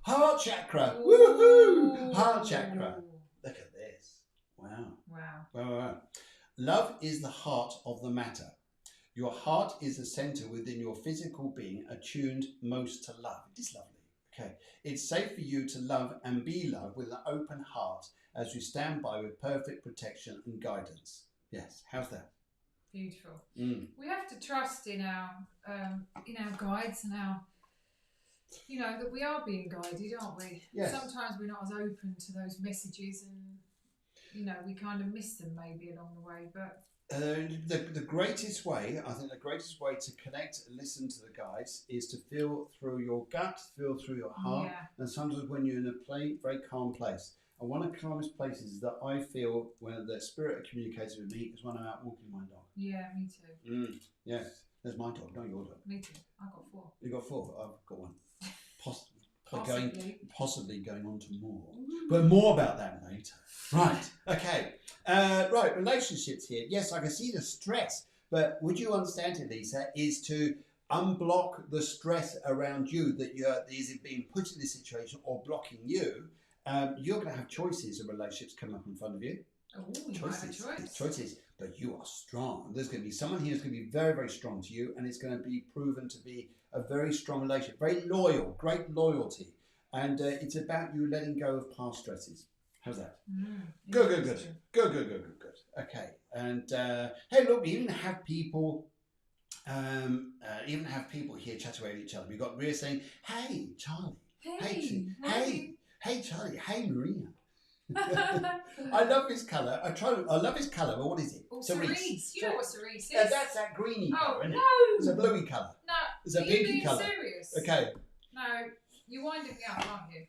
S1: Heart chakra. Woohoo! Heart chakra. Look at this. Wow. Wow. Love is the heart of the matter. Your heart is the center within your physical being, attuned most to love. It is lovely. Okay. It's safe for you to love and be loved with an open heart as we stand by with perfect protection and guidance. Yes. How's that?
S2: Beautiful. We have to trust in our guides and our, that we are being guided, aren't we?
S1: Yes.
S2: Sometimes we're not as open to those messages, and we kind of miss them maybe along the way. But
S1: the greatest way, I think, to connect and listen to the guides is to feel through your gut, feel through your heart, and sometimes when you're in a very calm place. And one of the calmest places that I feel when the spirit communicates with me is when I'm out walking my dog.
S2: Yeah, me too.
S1: Yes, there's my dog, not your dog.
S2: Me too. I've got 4.
S1: You got 4? I've got 1. Possibly going on to more. But more about that later. Right, okay. Right, relationships here. Yes, I can see the stress, but would you understand it, Lisa, is to unblock the stress around you that is being put in this situation or blocking you. You're going to have choices of relationships come up in front of you.
S2: Oh,
S1: Choices, but you are strong. There's going to be someone here who's going to be very, very strong to you, and it's going to be proven to be a very strong relationship, very loyal, great loyalty, and it's about you letting go of past stresses. How's that? Good. Okay, and hey, look, we even have people. Here chat away with each other. We've got Maria saying, "Hey, Charlie. Hey, Charlie. Hey, Maria." I love his colour. I love his colour, but what is it?
S2: Oh, cerise. You know what cerise is?
S1: That's that greeny colour, isn't it?
S2: No.
S1: It's a bluey colour.
S2: No.
S1: It's a pinky colour.
S2: Serious?
S1: Okay.
S2: No, you're winding me up, aren't you?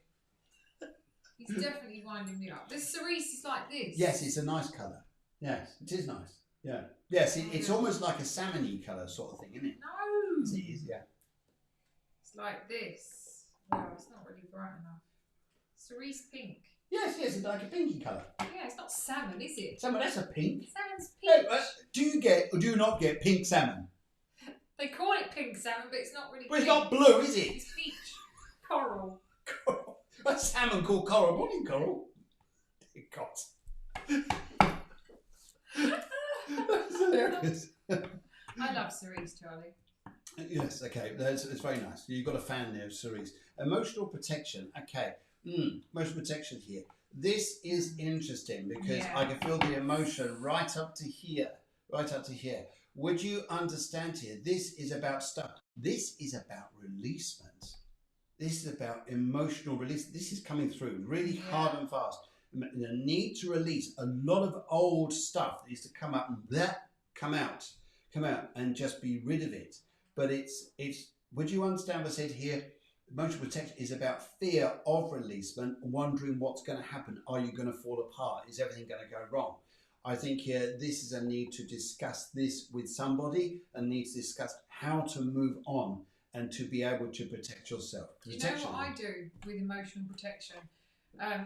S2: He's definitely winding me up. This cerise is like this.
S1: Yes, it's a nice colour. Yes, it is nice. Yeah. Yes, it's almost like a salmony colour sort of thing, isn't it?
S2: No.
S1: It is, yeah.
S2: It's like this. Wow, it's not really bright enough. Cerise pink.
S1: Yes, it's like a pinky colour.
S2: Yeah, it's not salmon, is it?
S1: Salmon, that's a pink.
S2: Salmon's pink.
S1: Hey, do you get or do you not get pink salmon?
S2: They call it pink salmon, but it's not really
S1: Well,
S2: pink.
S1: it's not blue, is it?
S2: It's peach. Coral.
S1: A salmon called coral. Morning, coral. Dear God. That's hilarious.
S2: I love cerise, Charlie.
S1: Yes, okay. It's very nice. You've got a fan there of cerise. Emotional protection. Okay. Emotional protection here. This is interesting because I can feel the emotion right up to here. Right up to here. Would you understand here? This is about stuff. This is about releasement. This is about emotional release. This is coming through really hard and fast. The need to release a lot of old stuff that needs to come up and come out and just be rid of it. But it's. Would you understand what I said here? Emotional protection is about fear of releasement, wondering what's going to happen. Are you going to fall apart? Is everything going to go wrong? I think here this is a need to discuss this with somebody and need to discuss how to move on and to be able to protect yourself.
S2: You know what I do with emotional protection?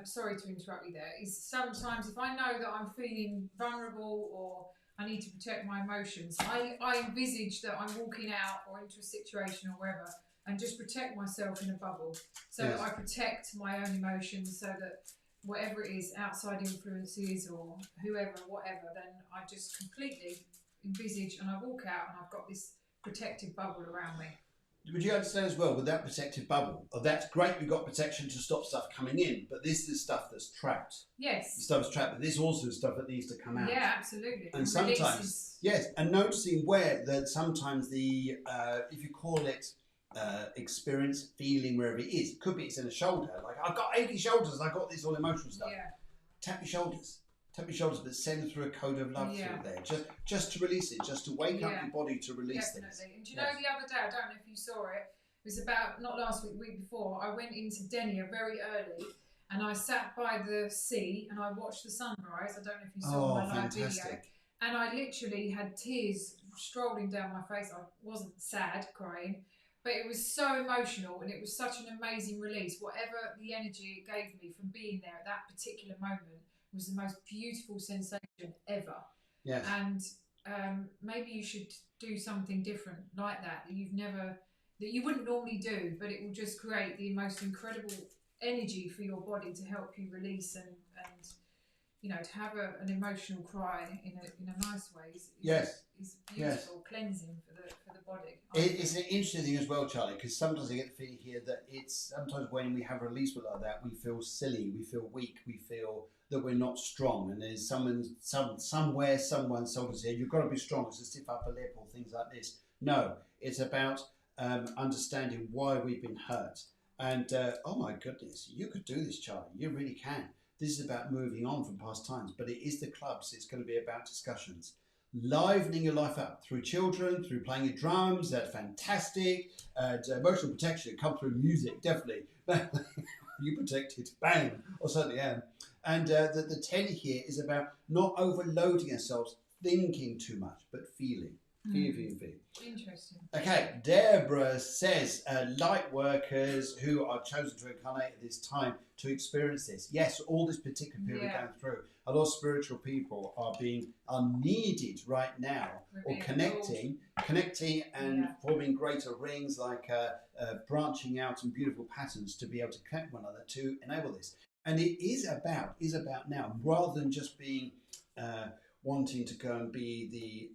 S2: Sorry to interrupt you there. Is sometimes if I know that I'm feeling vulnerable or I need to protect my emotions, I envisage that I'm walking out or into a situation or wherever and just protect myself in a bubble so that I protect my own emotions so that whatever it is, outside influences or whoever, whatever, then I just completely envisage and I walk out and I've got this protective bubble around me.
S1: Would you understand as well with that protective bubble? Oh, that's great, we've got protection to stop stuff coming in, but this is stuff that's trapped.
S2: Yes.
S1: The stuff is trapped, but this also is stuff that needs to come out.
S2: Yeah, absolutely.
S1: And sometimes, and noticing where that sometimes the, if you call it experience, feeling, wherever it is, it could be it's in a shoulder, like I've got achy shoulders, I've got this all emotional stuff.
S2: Yeah.
S1: Tap your shoulders, but send through a code of love through there, just to release it, just to wake up your body to release things.
S2: And do you know the other day, I don't know if you saw it, was about, not last week, the week before, I went into Denia very early and I sat by the sea and I watched the sunrise. I don't know if you saw my live video. And I literally had tears strolling down my face. I wasn't sad, crying, but it was so emotional and it was such an amazing release. Whatever the energy it gave me from being there at that particular moment was the most beautiful sensation ever.
S1: Yes.
S2: And maybe you should do something different like that that you wouldn't normally do, but it will just create the most incredible energy for your body to help you release and you know, to have an emotional cry in a nice way is beautiful, cleansing for the body.
S1: It's an interesting thing as well, Charlie, because sometimes I get the feeling here that it's sometimes when we have a release like that, we feel silly, we feel weak, we feel that we're not strong, and there's someone said you've got to be strong, it's a stiff upper lip or things like this. No, it's about understanding why we've been hurt. And oh my goodness, you could do this, Charlie. You really can. This is about moving on from past times, but it is the clubs. It's going to be about discussions, livening your life up through children, through playing your drums. That's fantastic. Emotional protection, come through music, definitely. You protected, bang, or certainly am. And the 10 here is about not overloading ourselves, thinking too much, but feeling. Feel.
S2: Interesting.
S1: Okay, Deborah says, Lightworkers who are chosen to incarnate at this time to experience this. Yes, all this particular period we're going through. A lot of spiritual people are needed right now, or connecting and forming greater rings, like branching out in beautiful patterns to be able to connect one another to enable this. And it is about now, rather than just being wanting to go and be the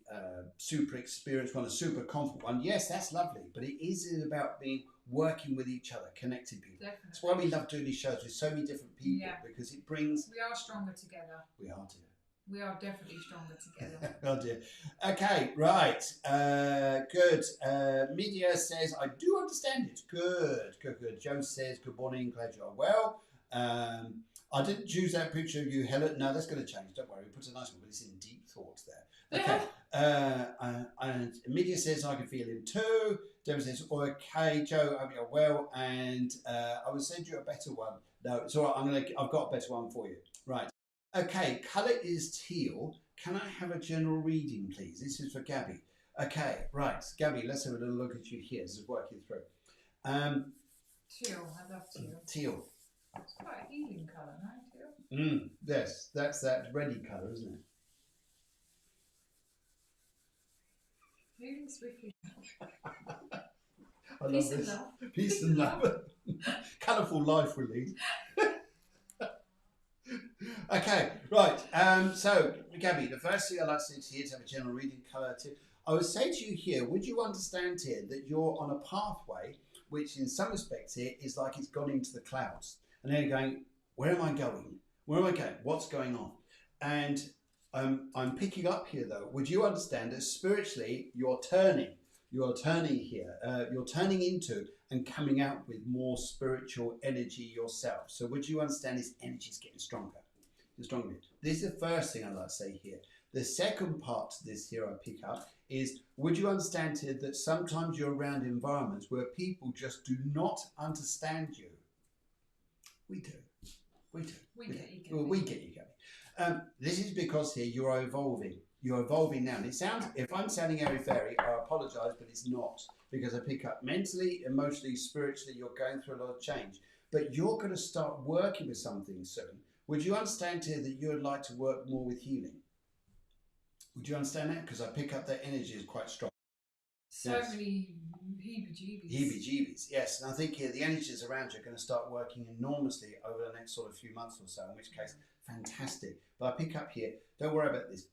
S1: super experienced one, a super confident one. Yes, that's lovely, but it is about working with each other, connecting people.
S2: Definitely.
S1: That's why we love doing these shows with so many different people, because it brings...
S2: We are stronger together.
S1: We are, dear.
S2: We are definitely stronger together.
S1: Oh dear. Okay, right. Good. Media says, I do understand it. Good. Joe says, good morning, glad you are well. I didn't choose that picture of you, Helen. No, that's going to change. Don't worry. We put a nice one, but it's in deep thoughts there. Okay. And Media says I can feel him too. Deborah says, okay, Joe, I hope you're well. And I will send you a better one. No, it's all right. I've got a better one for you. Right. Okay. Colour is teal. Can I have a general reading, please? This is for Gabby. Okay. Right. Gabby, let's have a little look at you here. This is working through.
S2: Teal. I love teal.
S1: Teal.
S2: It's quite a healing colour, no, teal?
S1: Yes, that's that reddy colour, isn't it?
S2: Moving swiftly.
S1: I love this.
S2: And love.
S1: Peace and love. Colourful life we lead. Okay, right. So, Gabby, the first thing I'd like to say to you is have a general reading colour too. I would say to you here, would you understand here that you're on a pathway which in some respects here is like it's gone into the clouds. And then you're going, where am I going? Where am I going? What's going on? And I'm picking up here though. Would you understand that spiritually you're turning here. You're turning into and coming out with more spiritual energy yourself. So would you understand this energy is getting stronger? This is the first thing I'd like to say here. The second part to this here I pick up is, would you understand here that sometimes you're around environments where people just do not understand you? We do. We get you, Gabby. This is because here you are evolving. You're evolving now. And it sounds, if I'm sounding airy-fairy, I apologise, but it's not. Because I pick up mentally, emotionally, spiritually, you're going through a lot of change. But you're going to start working with something soon. Would you understand here that you would like to work more with healing? Would you understand that? Because I pick up that energy is quite strong.
S2: So many heebie-jeebies.
S1: Heebie-jeebies, yes. And I think here the energies around you are going to start working enormously over the next sort of few months or so, in which case, fantastic. But I pick up here, don't worry about this.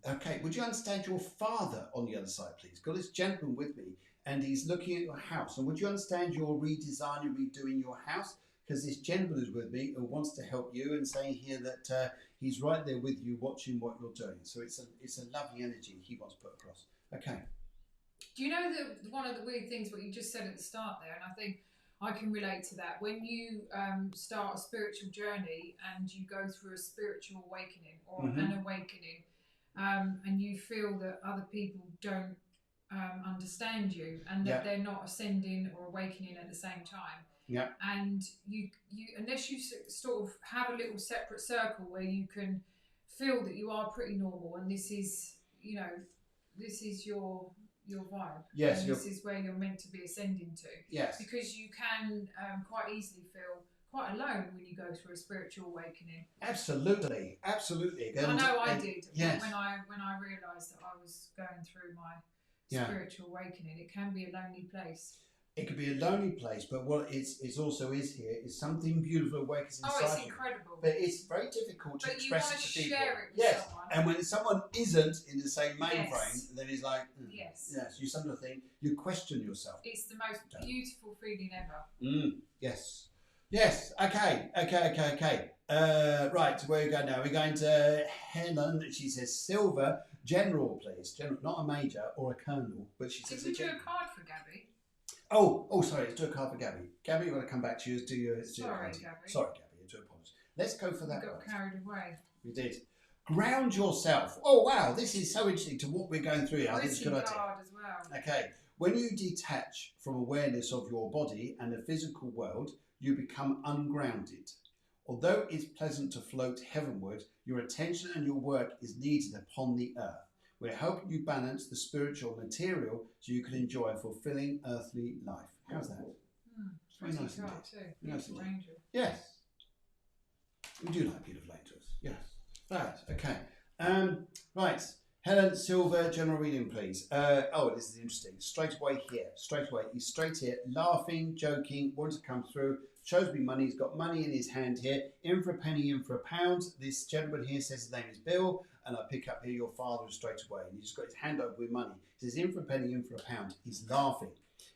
S1: Okay, would you understand your father on the other side, please? Got this gentleman with me, and he's looking at your house. And would you understand you're redesigning, redoing your house? Because this gentleman is with me who wants to help you and saying here that he's right there with you, watching what you're doing. So it's a lovely energy he wants to put across. Okay.
S2: Do you know that one of the weird things, what you just said at the start there, and I think I can relate to that, when you start a spiritual journey and you go through a spiritual awakening or an awakening, and you feel that other people don't understand you, and that they're not ascending or awakening at the same time.
S1: Yeah.
S2: And you unless you sort of have a little separate circle where you can feel that you are pretty normal, and this is, you know, this is your vibe.
S1: Yes.
S2: And this is where you're meant to be ascending to.
S1: Yes.
S2: Because you can quite easily feel quite alone when you go through a spiritual awakening.
S1: Absolutely. Absolutely.
S2: I know I did.
S1: Yes.
S2: When I realised that I was going through my spiritual awakening, it can be a lonely place.
S1: It could be a lonely place, but what it's also is here is something beautiful awakens inside you.
S2: Oh, it's incredible.
S1: But it's very difficult to express it to people.
S2: Share it with someone.
S1: And when someone isn't in the same mainframe, then it's like, yes, you sometimes think, you question yourself.
S2: It's the most beautiful feeling ever.
S1: Yes. Yes. Okay. Right. Where we go now? We're going to Helen. She says silver general, please. General, not a major or a colonel, but she says.
S2: Did we do a card for Gabby?
S1: Oh, sorry. Let's do a card for Gabby. Gabby, you've got to come back to you.
S2: Sorry, Gabby.
S1: Sorry, Gabby. I do apologise. Let's go for that.
S2: We got carried away.
S1: We did. Ground yourself. Oh, wow. This is so interesting to what we're going through here. I think it's a good idea.
S2: As well.
S1: Okay. When you detach from awareness of your body and the physical world, you become ungrounded. Although it's pleasant to float heavenward, your attention and your work is needed upon the earth. We're helping you balance the spiritual material so you can enjoy a fulfilling earthly life. How's that? It's very nice indeed.
S2: Beautiful angel.
S1: Yes. We do like beautiful angels. Yes. Right. Okay. Right. Helen, silver, general reading, please. This is interesting. Straight away here. He's straight here, laughing, joking, wants to come through. Shows me money. He's got money in his hand here. In for a penny, in for a pound. This gentleman here says his name is Bill. And I pick up here your father straight away. And he's got his hand up with money. He says in for a penny, in for a pound. He's laughing.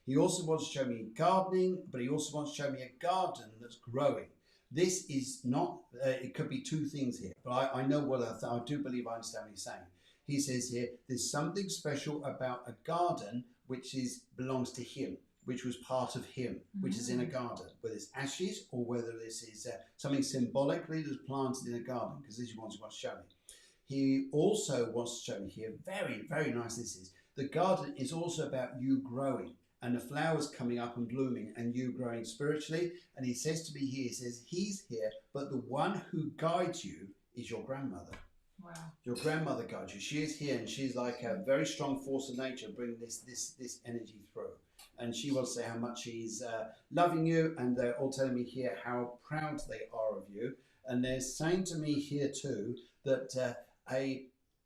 S1: He also wants to show me gardening, but he also wants to show me a garden that's growing. This is not, it could be two things here. But I know what I do believe I understand what he's saying. He says here, there's something special about a garden which belongs to him, which was part of him, which is in a garden, whether it's ashes or whether this is something symbolically that's planted in a garden, because this is what he wants to show me. He also wants to show me here, very, very nice this is, the garden is also about you growing and the flowers coming up and blooming and you growing spiritually. And he says to me here, he says, he's here, but the one who guides you is your grandmother.
S2: Wow.
S1: Your grandmother guides you. She is here and she's like a very strong force of nature bringing this energy through. And she wants to say how much she's loving you, and they're all telling me here how proud they are of you. And they're saying to me here too that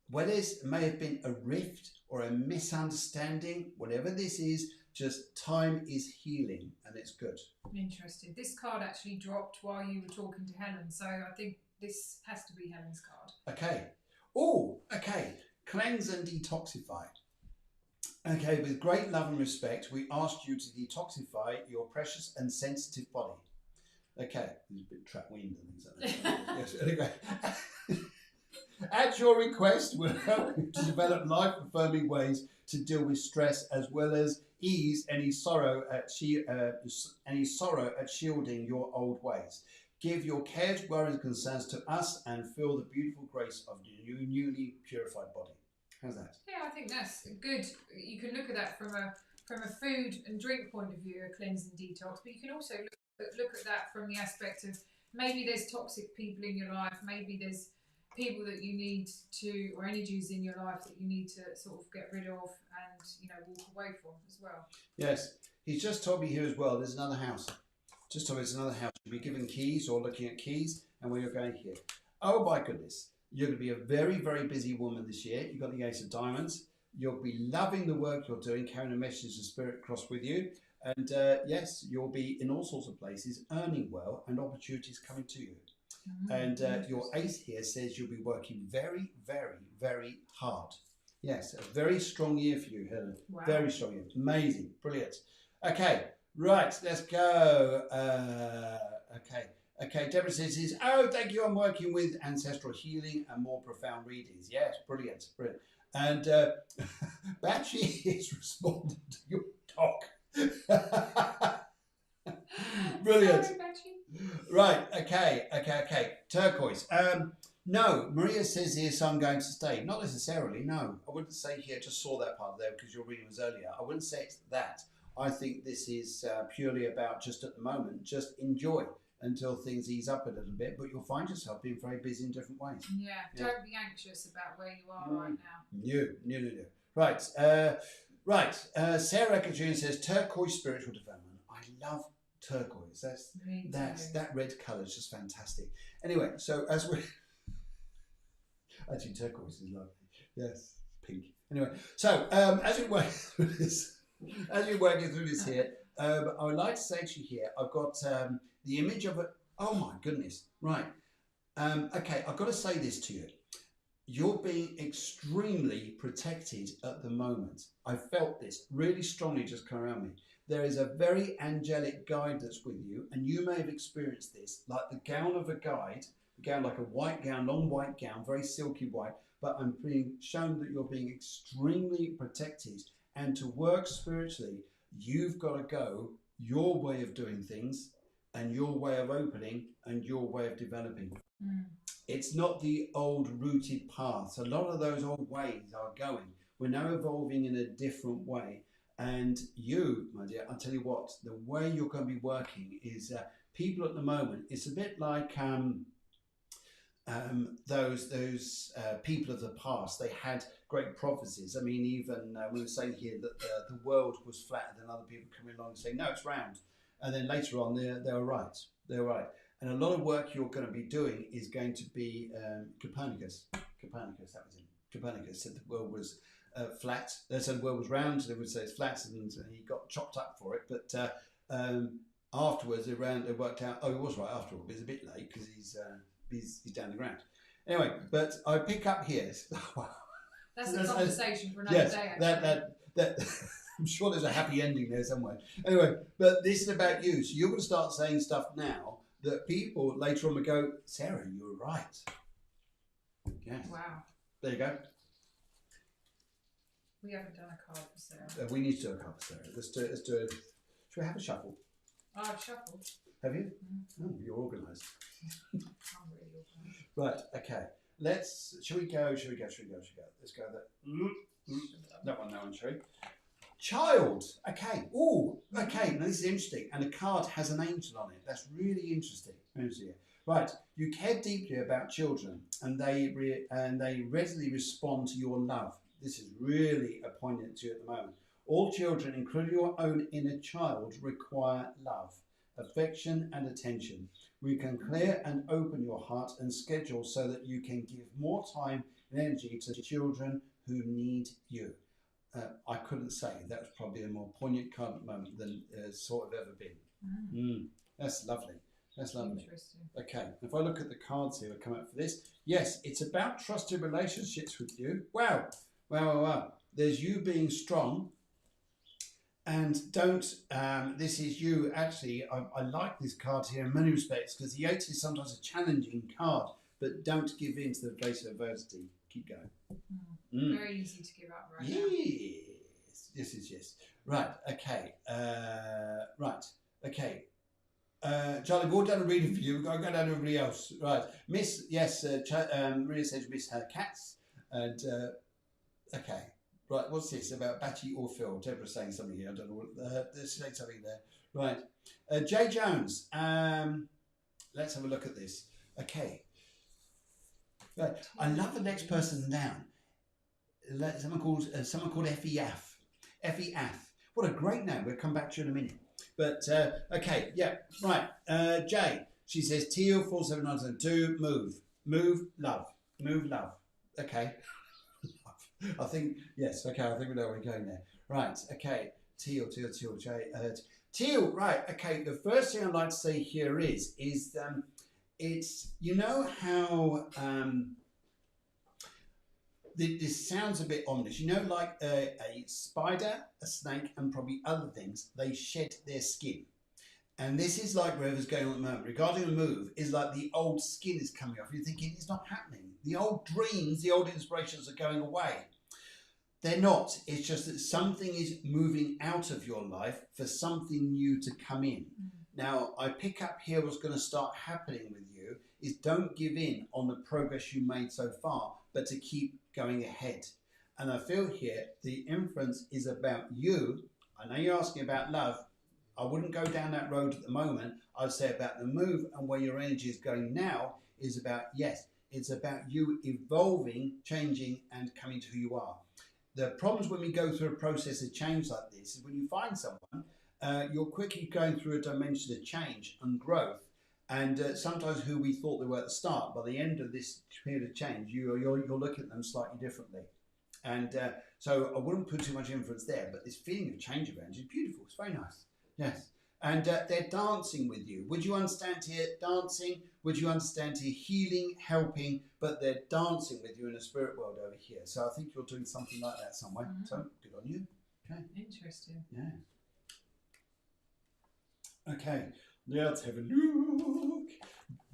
S1: whether it may have been a rift or a misunderstanding, whatever this is, just time is healing and it's good.
S2: Interesting. This card actually dropped while you were talking to Helen, so I think this has to be Helen's card.
S1: Okay. Oh, okay. Cleanse and detoxify. Okay, with great love and respect, we ask you to detoxify your precious and sensitive body. Okay, there's a bit of trap wind and things like that. Yes, anyway. At your request, we'll help you to develop life-affirming ways to deal with stress, as well as ease any sorrow at shielding your old ways. Give your cares, worries, and concerns to us, and feel the beautiful grace of your newly purified body. How's that?
S2: Yeah, I think that's good. You can look at that from a food and drink point of view, a cleanse and detox, but you can also look at that from the aspect of maybe there's toxic people in your life, maybe there's people that you need to, or energies in your life that you need to sort of get rid of and, walk away from as well. Yes,
S1: he's just told me here as well, there's another house. Just told me there's another house. You'll be given keys or looking at keys, and where you're going here. Oh my goodness. You're going to be a very, very busy woman this year. You've got the Ace of Diamonds. You'll be loving the work you're doing, carrying a message of spirit across with you. And yes, you'll be in all sorts of places, earning well, and opportunities coming to you. And your Ace here says you'll be working very, very, very hard. Yes, a very strong year for you, Helen.
S2: Wow.
S1: Very strong year. Amazing. Brilliant. Okay, right, let's go. Okay, Deborah says, oh, thank you, I'm working with ancestral healing and more profound readings. Yes, brilliant. And Batchy is responding to your talk. Brilliant.
S2: Sorry, Batchy.
S1: Right, okay. Turquoise. No, Maria says here, so I'm going to stay. Not necessarily, no. I wouldn't say here, just saw that part there because your reading was earlier. I wouldn't say it's that. I think this is purely about just at the moment, just enjoy until things ease up a little bit, but you'll find yourself being very busy in different ways.
S2: Yeah, don't be anxious about where you are right now.
S1: No. Right, Sarah Katrina says, turquoise spiritual development. I love turquoise. That red colour is just fantastic. Anyway, so as we actually turquoise is lovely. Yes, pink. Anyway, so as we work through this, here, I would like to say to you here, I've got the image of it. Oh my goodness! Right. Okay, I've got to say this to you. You're being extremely protected at the moment. I felt this really strongly just come around me. There is a very angelic guide that's with you, and you may have experienced this, like the gown of a guide, like a white gown, long white gown, very silky white, but I'm being shown that you're being extremely protected, and to work spiritually, you've got to go your way of doing things, and your way of opening, and your way of developing. It's not the old rooted paths. A lot of those old ways are going. We're now evolving in a different way. And you, my dear, I'll tell you what, the way you're going to be working is people at the moment, it's a bit like those people of the past. They had great prophecies. I mean, even we were saying here that the world was flat, and then other people coming along and saying, no, it's round. And then later on, they were right. They're right. And a lot of work you're going to be doing is going to be Copernicus. Copernicus, that was him. Copernicus said the world was flat. They said the world was round. They would say it's flat, and he got chopped up for it. But afterwards, they worked out. Oh, he was right after all, but it's a bit late because he's down the ground. Anyway, but I pick up here.
S2: That's a conversation for another day. Actually.
S1: That I'm sure there's a happy ending there somewhere. Anyway, but this is about you. So you're going to start saying stuff now that people later on will go, Sarah, you were right. Yes.
S2: Wow.
S1: There you go.
S2: We haven't done a card for Sarah.
S1: We need to do a card for Sarah. Let's do it. Should we have a shuffle?
S2: I've shuffled.
S1: Have you? Oh, you're organised.
S2: I'm really organised.
S1: Right, okay. Shall we go? Let's go that one, shall we? Child. Okay. Oh, okay. Now this is interesting. And the card has an angel on it. That's really interesting. Right. You care deeply about children, and they readily respond to your love. This is really a poignant to you at the moment. All children, including your own inner child, require love, affection, and attention. We can clear and open your heart and schedule so that you can give more time and energy to children who need you. I couldn't say that was probably a more poignant card at the moment than sort of ever been. That's lovely. That's lovely.
S2: Interesting.
S1: Okay, if I look at the cards here, I come up for this. Yes, it's about trusted relationships with you. Wow. There's you being strong, and don't. This is you actually. I like this card here in many respects because the 8 is sometimes a challenging card, but don't give in to the face of adversity. Keep going.
S2: Very easy to give up right now.
S1: Yes. Right. Okay. Okay. Charlie, we've all done a reading for you. We've got to go down to everybody else. Right. Miss. Yes. Maria says miss her cats. And okay. Right. What's this about Batty or Phil? Deborah's saying something here. I don't know what. There's saying something there. Right. Jay Jones. Let's have a look at this. Okay. Right. I love the next person down. Someone called Effie Aff. Effie Aff. What a great name. We'll come back to you in a minute. But okay, yeah, right. Jay, she says Teal 47972. Move, love. Okay. I think yes. Okay, I think we know where we're going there. Right. Okay. Teal. Jay. Teal. Right. Okay. The first thing I'd like to say here is it's how. This sounds a bit ominous. Like a spider, a snake, and probably other things, they shed their skin. And this is like wherever's going on at the moment. Regarding a move, is like the old skin is coming off. You're thinking, it's not happening. The old dreams, the old inspirations are going away. They're not. It's just that something is moving out of your life for something new to come in. Now, I pick up here what's going to start happening with you is don't give in on the progress you made so far, but to keep going ahead. And I feel here the inference is about you. I know you're asking about love. I wouldn't go down that road at the moment. I'd say about the move and where your energy is going now is about, yes, it's about you evolving, changing, and coming to who you are. The problems when we go through a process of change like this is when you find someone, you're quickly going through a dimension of change and growth. And sometimes who we thought they were at the start, by the end of this period of change, you're looking at them slightly differently. And so I wouldn't put too much influence there, but this feeling of change around you is beautiful. It's very nice. Yes. And they're dancing with you. Would you understand here dancing? Would you understand here healing, helping? But they're dancing with you in a spirit world over here. So I think you're doing something like that somewhere. Mm-hmm. So good on you. Okay.
S2: Interesting.
S1: Yeah. Okay. Let's have a look.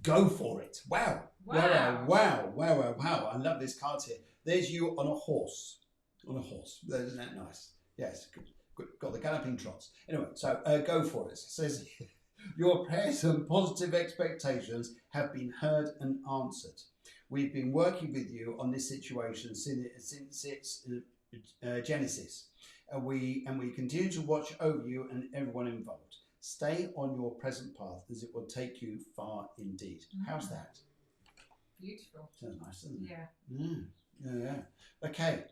S1: Go for it. Wow. Wow. Wow. Wow. Wow. Wow. I love this card here. There's you on a horse. On a horse. Isn't that nice? Yes. Good. Got the galloping trots. Anyway, so go for it. It says your prayers and positive expectations have been heard and answered. We've been working with you on this situation since its genesis, and we continue to watch over you and everyone involved. Stay on your present path, as it will take you far indeed. Mm. How's that?
S2: Beautiful.
S1: Sounds nice, doesn't it?
S2: Yeah.
S1: Yeah. Okay.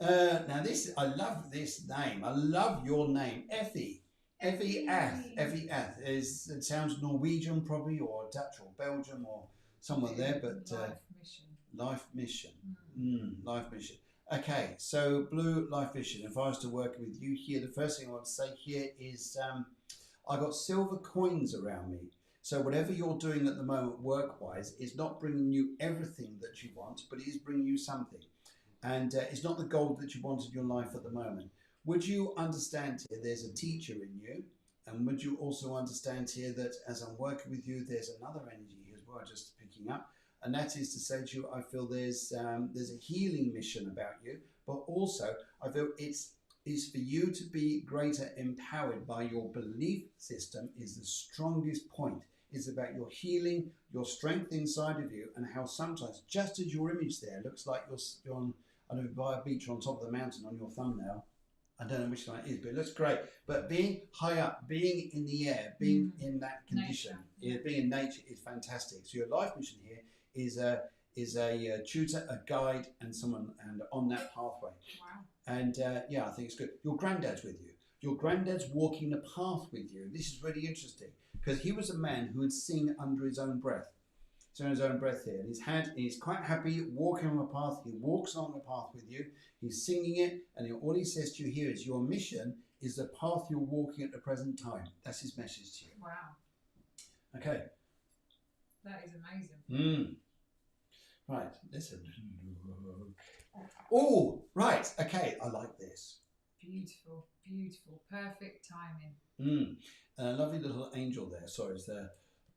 S1: Now this, I love this name. I love your name, Effie. Effie Ath. Effie Ath. It sounds Norwegian probably, or Dutch, or Belgium, or somewhere there. But
S2: Life mission.
S1: Life mission. Life mission. Okay, so Blue Life Mission. If I was to work with you here, the first thing I want to say here is I got silver coins around me. So whatever you're doing at the moment work-wise is not bringing you everything that you want, but it is bringing you something. And it's not the gold that you want in your life at the moment. Would you understand here there's a teacher in you? And would you also understand here that as I'm working with you, there's another energy here as well, just picking up. And that is to say to you, I feel there's a healing mission about you, but also I feel it's for you to be greater empowered by your belief system is the strongest point. It's about your healing, your strength inside of you, and how sometimes, just as your image there looks like you're on, I don't know, by a beach or on top of the mountain on your thumbnail. I don't know which one it is, but it looks great. But being high up, being in the air, being in that condition, being in nature is fantastic. So your life mission here is a tutor, a guide, and someone and on that pathway.
S2: Wow.
S1: And yeah, I think it's good. Your granddad's with you. Your granddad's walking the path with you. This is really interesting because he was a man who would sing under his own breath. So his own breath here. And he's quite happy walking on the path. He walks along the path with you. He's singing it. And all he says to you here is your mission is the path you're walking at the present time. That's his message to you.
S2: Wow.
S1: Okay.
S2: That is amazing.
S1: Right. Listen. Oh, right. Okay. I like this.
S2: Beautiful. Beautiful. Perfect timing.
S1: And a lovely little angel there. Sorry, it's the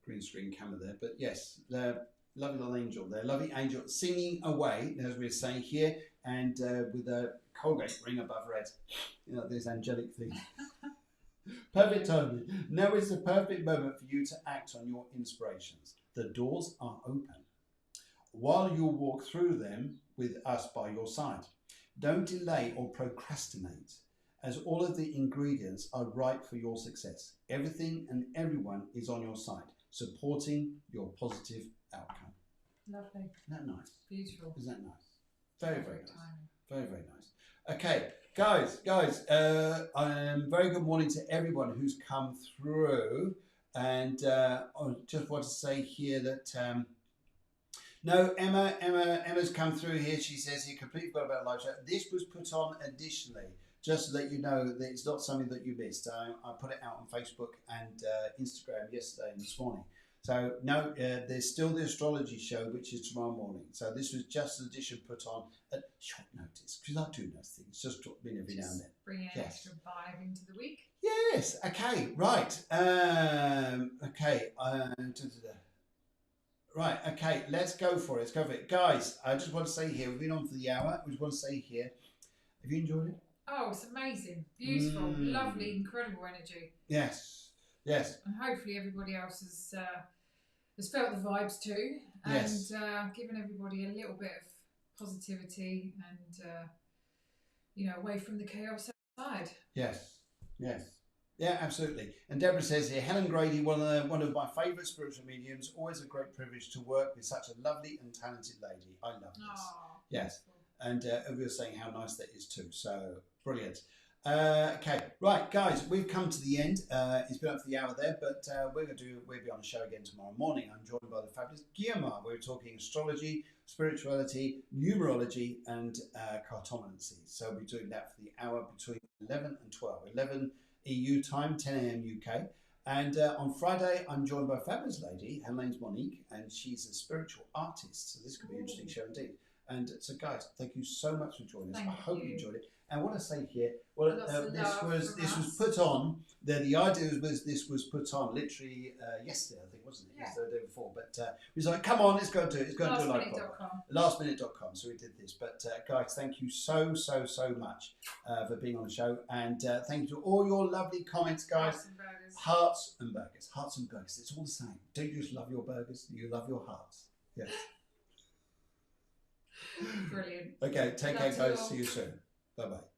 S1: green screen camera there. But yes, the lovely little angel there. Lovely angel singing away, as we were saying here, and with a Colgate ring above her head. You know, these angelic things. Perfect timing. Now is the perfect moment for you to act on your inspirations. The doors are open. While you walk through them with us by your side. Don't delay or procrastinate, as all of the ingredients are right for your success. Everything and everyone is on your side, supporting your positive outcome.
S2: Lovely.
S1: Isn't that nice?
S2: Beautiful.
S1: Isn't that nice? Very, very nice.
S2: Timing.
S1: Very, very nice. Okay, guys, very good morning to everyone who's come through. And I just want to say here that no, Emma's come through here. She says he completely forgot about live chat. This was put on additionally, just to let you know that it's not something that you missed. I put it out on Facebook and Instagram yesterday and this morning. So no, there's still the astrology show, which is tomorrow morning. So this was just an addition put on at short notice, because I do those things, just been every now and then.
S2: Bring an extra vibe into the week.
S1: Yes, okay, right. Right, okay, let's go for it. Let's go for it. Guys, I just want to say here, we've been on for the hour. I just want to say here, have you enjoyed it?
S2: Oh, it's amazing. Beautiful, lovely, incredible energy.
S1: Yes. Yes.
S2: And hopefully everybody else has felt the vibes too, and given everybody a little bit of positivity and away from the chaos outside.
S1: Yes. Yes. Yeah, absolutely. And Deborah says here, Helen Grady, one of my favourite spiritual mediums. Always a great privilege to work with such a lovely and talented lady. I love this.
S2: Aww,
S1: yes. And we were saying how nice that is too. So brilliant. Okay, right, guys, we've come to the end. It's been up to the hour there, but we'll be on the show again tomorrow morning. I'm joined by the fabulous Guillermo. We're talking astrology, spirituality, numerology, and cartomancy. So we'll be doing that for the hour between 11 and 12. 11 EU time, 10 a.m. UK. And on Friday, I'm joined by a fabulous lady. Her name's Monique, and she's a spiritual artist. So this could be an interesting show indeed. And so, guys, thank you so much for joining us. I hope you enjoyed it. And what I say here, well, this was put on. The idea was this was put on literally yesterday, I think, wasn't it? Yeah. Yesterday, the day before. But we was like, come on, let's go do it. Let's go do a live program. Lastminute.com. So we did this. But guys, thank you so much for being on the show, and thank you to all your lovely comments, guys. Hearts and burgers. Hearts and burgers. It's all the same. Don't you just love your burgers? You love your hearts. Yes.
S2: Brilliant.
S1: Okay, take care, guys. See you soon. Bye-bye.